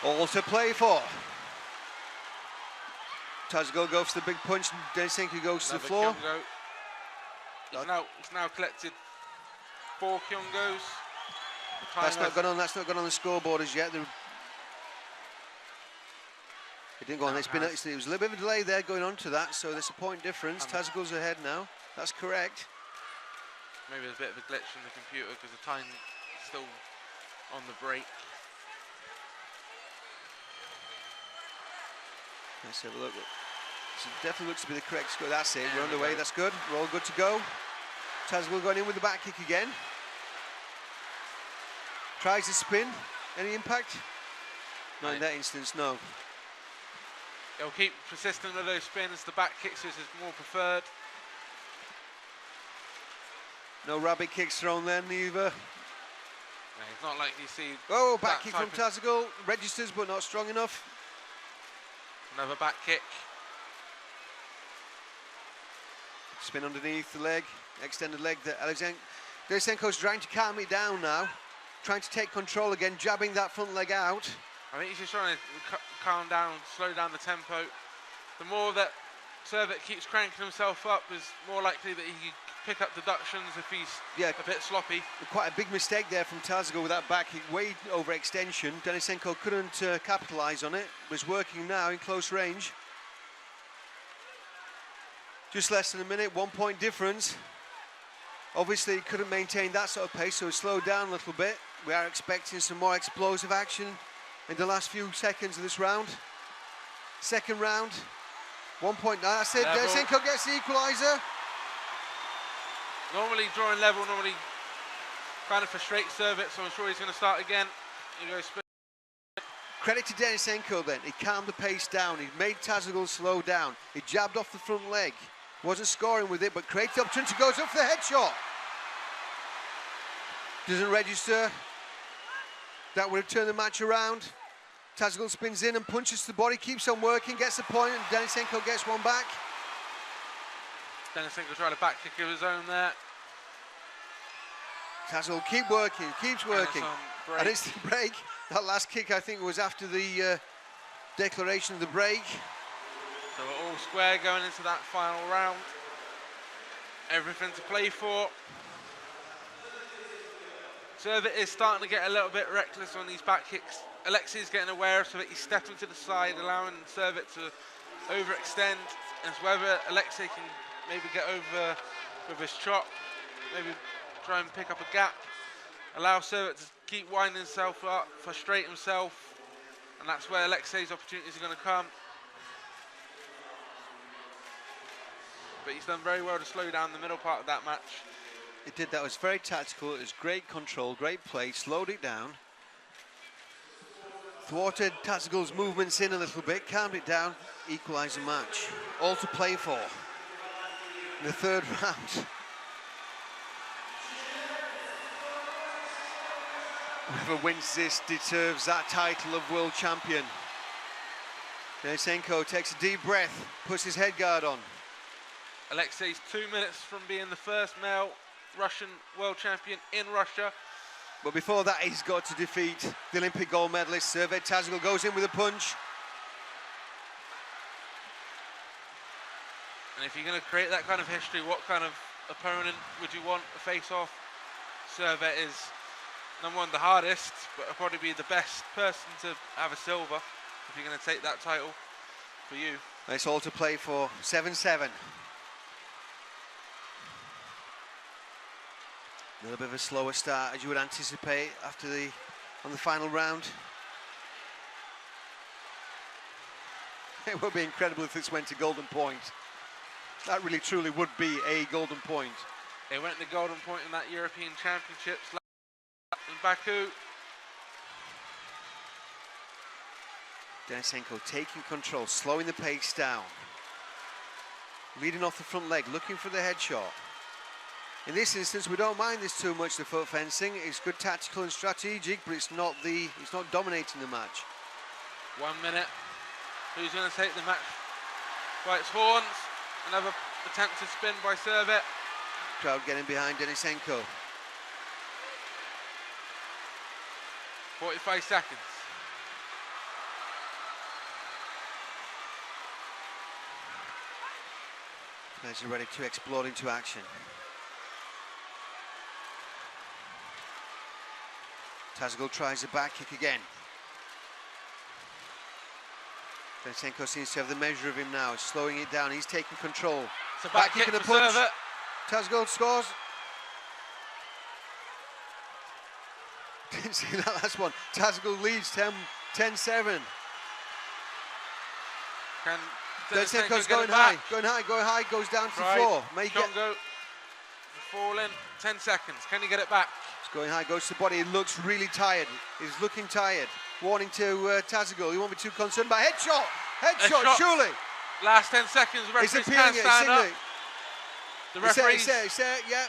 All to play for. Tazagul goes for the big punch, and Denisenko goes to the floor. He's now collected 4 kyungos. That's not gone on the scoreboard as yet. It didn't go on. It was a little bit of a delay there going on to that, so there's a point difference. Tazagul's ahead now. That's correct. Maybe there's a bit of a glitch in the computer because the time is still on the break. Let's have a look. So it definitely looks to be the correct score. That's it. We're underway. That's good. We're all good to go. Tazagul going in with the back kick again. Tries to spin. Any impact? Not in that instance, no. He'll keep persistent with those spins. The back kicks is more preferred. No rabbit kicks thrown there neither. Yeah, it's not like you see. Oh, back kick from Tazagul. Registers, but not strong enough. Another back kick. Spin underneath the leg, extended leg. Denisenko's trying to calm it down now. Trying to take control again, jabbing that front leg out. I think he's just trying to calm down, slow down the tempo. The more that Servet keeps cranking himself up, is more likely that he can pick up deductions if he's a bit sloppy. Quite a big mistake there from Tazagul with that back kick, way overextension. Denisenko couldn't capitalise on it. Was working now in close range. Just less than a minute, 1 point difference. Obviously, he couldn't maintain that sort of pace, so he slowed down a little bit. We are expecting some more explosive action in the last few seconds of this round. Second round, 1 point. That's it. Denisenko gets the equaliser. Normally drawing level, normally kind of frustrates Servet, so I'm sure he's going to start again. He goes spin. Credit to Denisenko then. He calmed the pace down. He made Tazagul slow down. He jabbed off the front leg. Wasn't scoring with it, but created the opportunity, goes up for the headshot. Doesn't register. That would have turned the match around. Tazagul spins in and punches the body, keeps on working, gets the point, and Denisenko gets one back. Denisenko tried a back kick of his own there. Tazagul keeps working. And it's the break. That last kick, I think, was after the declaration of the break. So we're all square going into that final round. Everything to play for. Servet is starting to get a little bit reckless on these back kicks. Alexei's getting aware of it. He's stepping to the side, allowing Servet to overextend. And it's whether Alexei can maybe get over with his chop, maybe try and pick up a gap, allow Servet to keep winding himself up, frustrate himself, and that's where Alexei's opportunities are going to come. But he's done very well to slow down the middle part of that match. It did. That was very tactical. It was great control, great play, slowed it down. Thwarted Tazagul's movements in a little bit, calmed it down, equalised the match. All to play for in the third round. Whoever wins this deserves that title of world champion. Denisenko takes a deep breath, puts his head guard on. Alexei's 2 minutes from being the first male Russian world champion in Russia. But before that, he's got to defeat the Olympic gold medalist. Servet Tazagul goes in with a punch. And if you're going to create that kind of history, what kind of opponent would you want a face-off? Servet is, number one, the hardest, but will probably be the best person to have a silver if you're going to take that title for you. It's all to play for. 7-7. A little bit of a slower start, as you would anticipate after on the final round. It would be incredible if this went to golden point. That really truly would be a golden point. They went to golden point in that European Championships in Baku. Denisenko taking control, slowing the pace down. Leading off the front leg, looking for the headshot. In this instance, we don't mind this too much, the foot fencing. It's good tactical and strategic, but it's not dominating the match. 1 minute. Who's going to take the match by its horns? Another attempt to spin by Servet. Crowd getting behind Denisenko. 45 seconds. Players are ready to explode into action. Tazagul tries a back kick again. Denisenko seems to have the measure of him now. He's slowing it down. He's taking control. It's a back kick and a for punch. Servet. Tazagul scores. Didn't see that last one. Tazagul leads 10-7. Can Denisenko's get going it back? high, goes down to the Right. floor. May get Congo falling. 10 seconds. Can he get it back? It's going high, goes to the body. He looks really tired. He's looking tired. Warning to Tazagul. He won't be too concerned by headshot. Headshot, surely. Last 10 seconds. He's Referees appealing can it. stand up. The He's there, referees. he's there, yeah.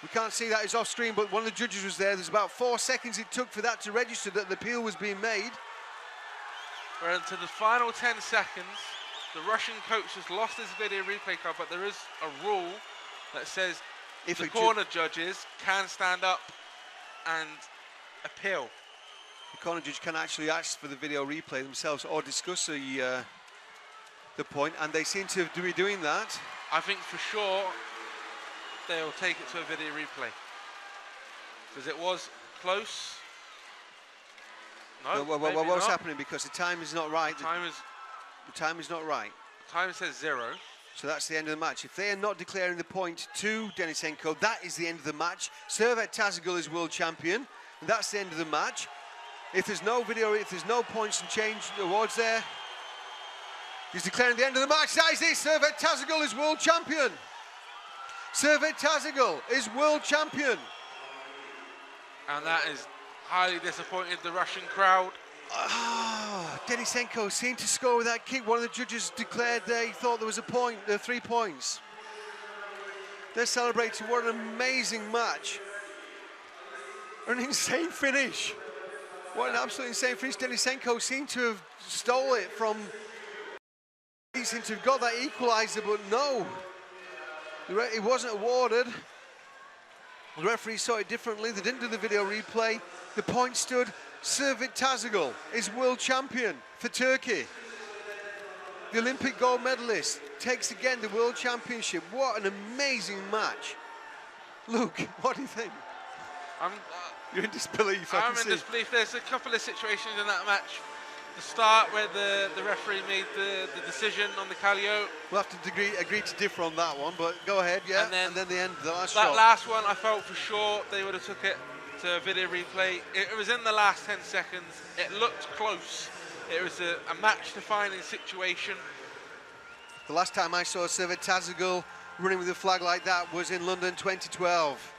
We can't see that, it's off screen, but one of the judges was there. There's about 4 seconds it took for that to register that the appeal was being made. We're into the final 10 seconds. The Russian coach has lost his video replay card, but there is a rule that says If the a corner judges can stand up and appeal. The corner judge can actually ask for the video replay themselves or discuss the point, and they seem to be doing that. I think for sure they'll take it to a video replay. Because it was close. No, Well, maybe what's not. happening? Because the time is not right. The time is not right. says 0. So that's the end of the match. If they are not declaring the point to Denisenko, that is the end of the match. Servet Tazagul is world champion, and that's the end of the match. If there's no video, if there's no points and change awards there, he's declaring the end of the match. That is it. Servet Tazagul is world champion. Servet Tazagul is world champion. And that is highly disappointed the Russian crowd. Denisenko seemed to score with that kick. One of the judges declared they thought there was a point, 3 points. They're celebrating. What an amazing match. An insane finish. What an absolute insane finish. Denisenko seemed to have stole it from... He seemed to have got that equaliser, but no. It wasn't awarded. The referee saw it differently. They didn't do the video replay. The point stood. Servet Tazagul is world champion for Turkey. The Olympic gold medalist takes again the world championship. What an amazing match. Luke, what do you think? You're in disbelief. I'm in disbelief. There's a couple of situations in that match. The start where the referee made the decision on the Calliope. We'll have to agree to differ on that one, but go ahead, yeah. And then the end, the last that shot. last one, I felt for sure they would have took it to a video replay. It was in the last 10 seconds. It looked close. It was a match-defining situation. The last time I saw Servet Tazagul running with a flag like that was in London 2012.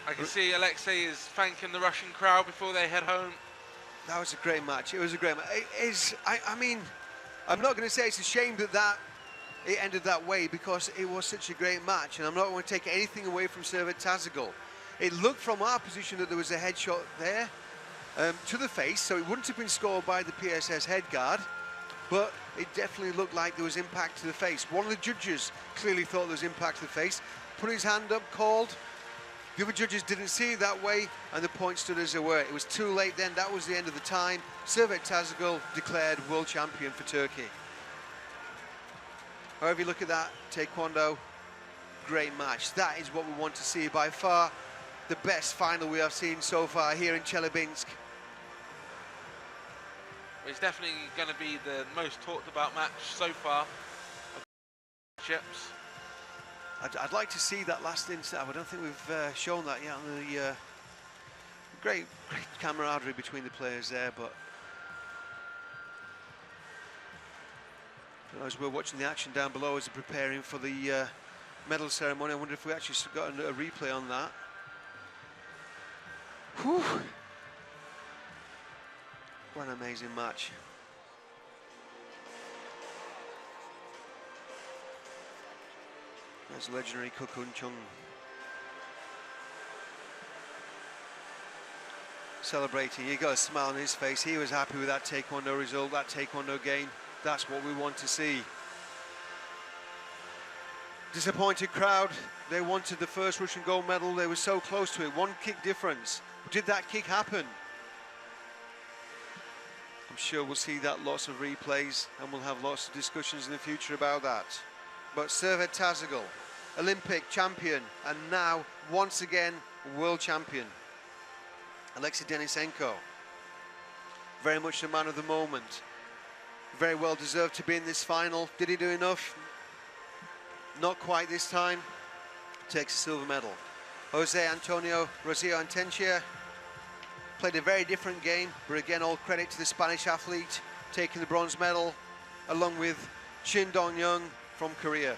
I can see Alexei is thanking the Russian crowd before they head home. That was a great match. It was a great match. I mean, I'm not going to say it's a shame that it ended that way, because it was such a great match, and I'm not going to take anything away from Servet Tazagul. It looked from our position that there was a headshot there to the face, so it wouldn't have been scored by the PSS head guard, but it definitely looked like there was impact to the face. One of the judges clearly thought there was impact to the face, put his hand up, called. The other judges didn't see it that way, and the points stood as they were. It was too late then. That was the end of the time. Servet Tazagul declared world champion for Turkey. However you look at that, Taekwondo, great match. That is what we want to see. By far the best final we have seen so far here in Chelyabinsk. It's definitely going to be the most talked about match so far. Chips. I'd like to see that last instant. I don't think we've shown that yet on the great camaraderie between the players there, but as we're watching the action down below as they're preparing for the medal ceremony, I wonder if we actually got a replay on that. Whew. What an amazing match. There's legendary Kukun Chung. Celebrating, he got a smile on his face. He was happy with that Taekwondo result, that Taekwondo game. That's what we want to see. Disappointed crowd. They wanted the first Russian gold medal. They were so close to it. One kick difference. Did that kick happen? I'm sure we'll see that lots of replays and we'll have lots of discussions in the future about that. But Servet Tazagul, Olympic champion and now once again world champion. Alexei Denisenko, very much the man of the moment. Very well deserved to be in this final. Did he do enough? Not quite this time. Takes a silver medal. Jose Antonio Rocio Antenchia played a very different game, but again all credit to the Spanish athlete taking the bronze medal along with Shin Dong-young from Korea.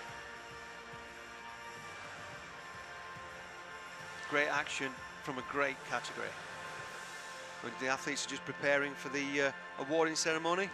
Great action from a great category. When the athletes are just preparing for the awarding ceremony.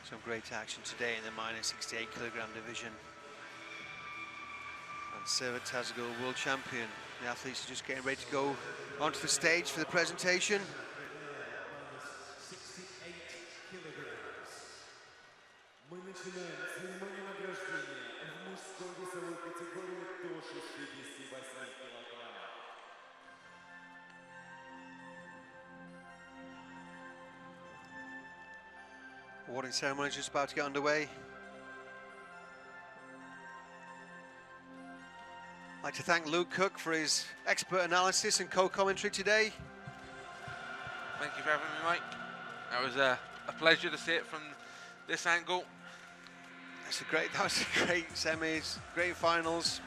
Some great action today in the minus 68 kilogram division. And Servet Tazagul, world champion. The athletes are just getting ready to go onto the stage for the presentation. Minus 68 kilograms. Мы начинаем церемонию награждения в мужской весовой категории до 68 килограмм. Awarding ceremony is just about to get underway. I'd like to thank Luke Cook for his expert analysis and co-commentary today. Thank you for having me, Mike. That was a pleasure to see it from this angle. That was a great semis, great finals.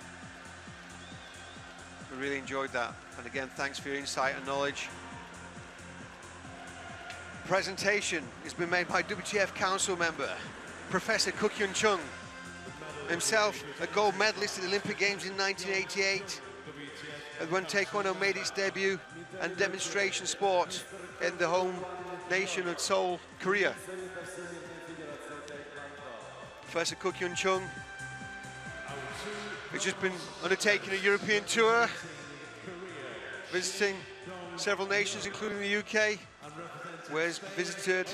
We really enjoyed that. And again, thanks for your insight and knowledge. Presentation has been made by WTF Council member, Professor Kuk-Yun Chung, himself a gold medalist at the Olympic Games in 1988, when Taekwondo made its debut and demonstration sport in the home nation of Seoul, Korea. Professor Kuk-Yun Chung has just been undertaking a European tour, visiting several nations including the UK, where he's visited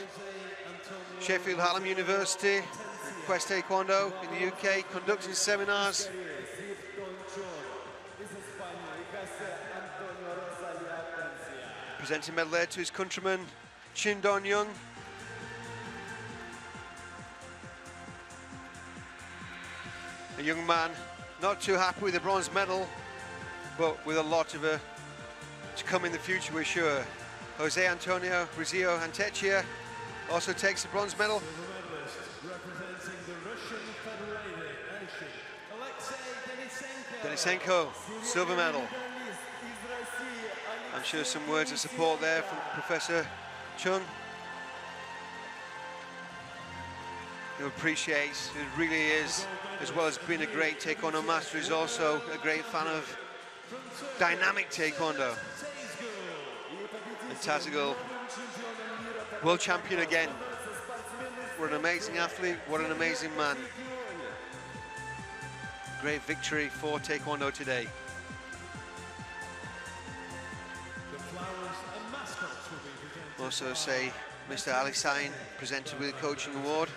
Sheffield Hallam University, Quest Taekwondo in the UK, conducting seminars. Presenting medal there to his countryman, Shin Dong-young. A young man, not too happy with the bronze medal, but with a lot of to come in the future, we're sure. Jose Antonio Rocio Antenchia also takes the bronze medal. Representing the Russian Federation, Alexei Denisenko, silver medal. I'm sure some words of support there from Professor Chung. who appreciates, who really is, as well as being a great taekwondo master, is also a great fan of dynamic taekwondo. And Tazagul, world champion again. What an amazing athlete, what an amazing man. Great victory for taekwondo today. Also say Mr. Ali Sain presented with a coaching award.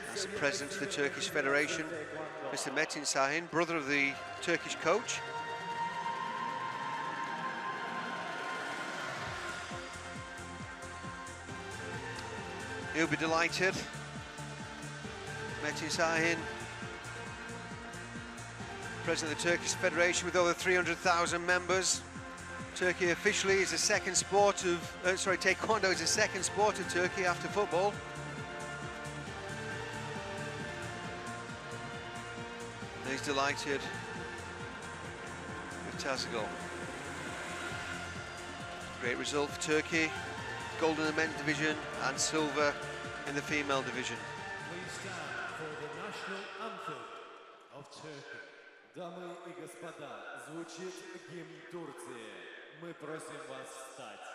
That's the president of the Turkish Federation, Mr. Metin Sahin, brother of the Turkish coach. He'll be delighted. Metin Sahin, president of the Turkish Federation with over 300,000 members. Turkey officially is the second sport of, taekwondo is the second sport of Turkey after football. And he's delighted with Tazagul. Great result for Turkey. Gold in the men's division and silver in the female division. Please stand for the national anthem of Turkey. Дамы и господа, звучит гимн Турции. Мы просим вас встать.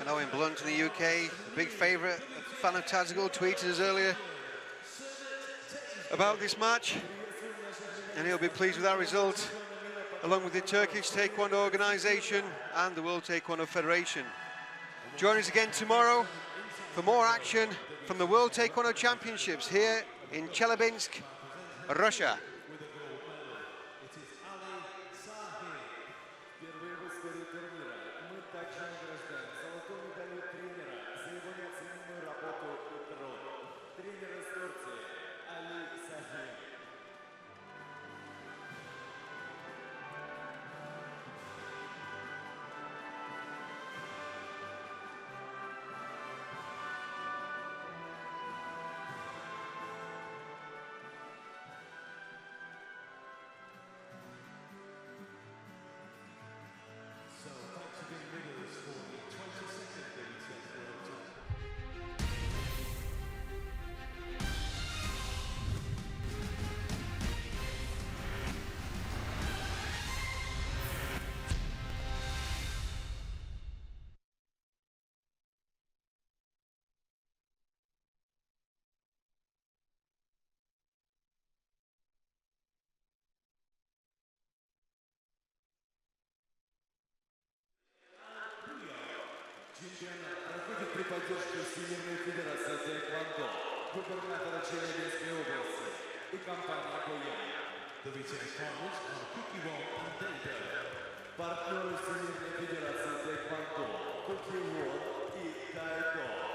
And Owen Blunt in the UK, a big favourite, a fan of Tazagul, tweeted us earlier about this match, and he'll be pleased with that result, along with the Turkish Taekwondo Organisation and the World Taekwondo Federation. Join us again tomorrow for more action from the World Taekwondo Championships here in Chelyabinsk, Russia. Чемпионат проходит при поддержке Всемирной Федерации Таэквондо, губернатора Челябинской области и компании «Боян». Партнеры Всемирной Федерации Таэквондо, Кукивон и Тайдо.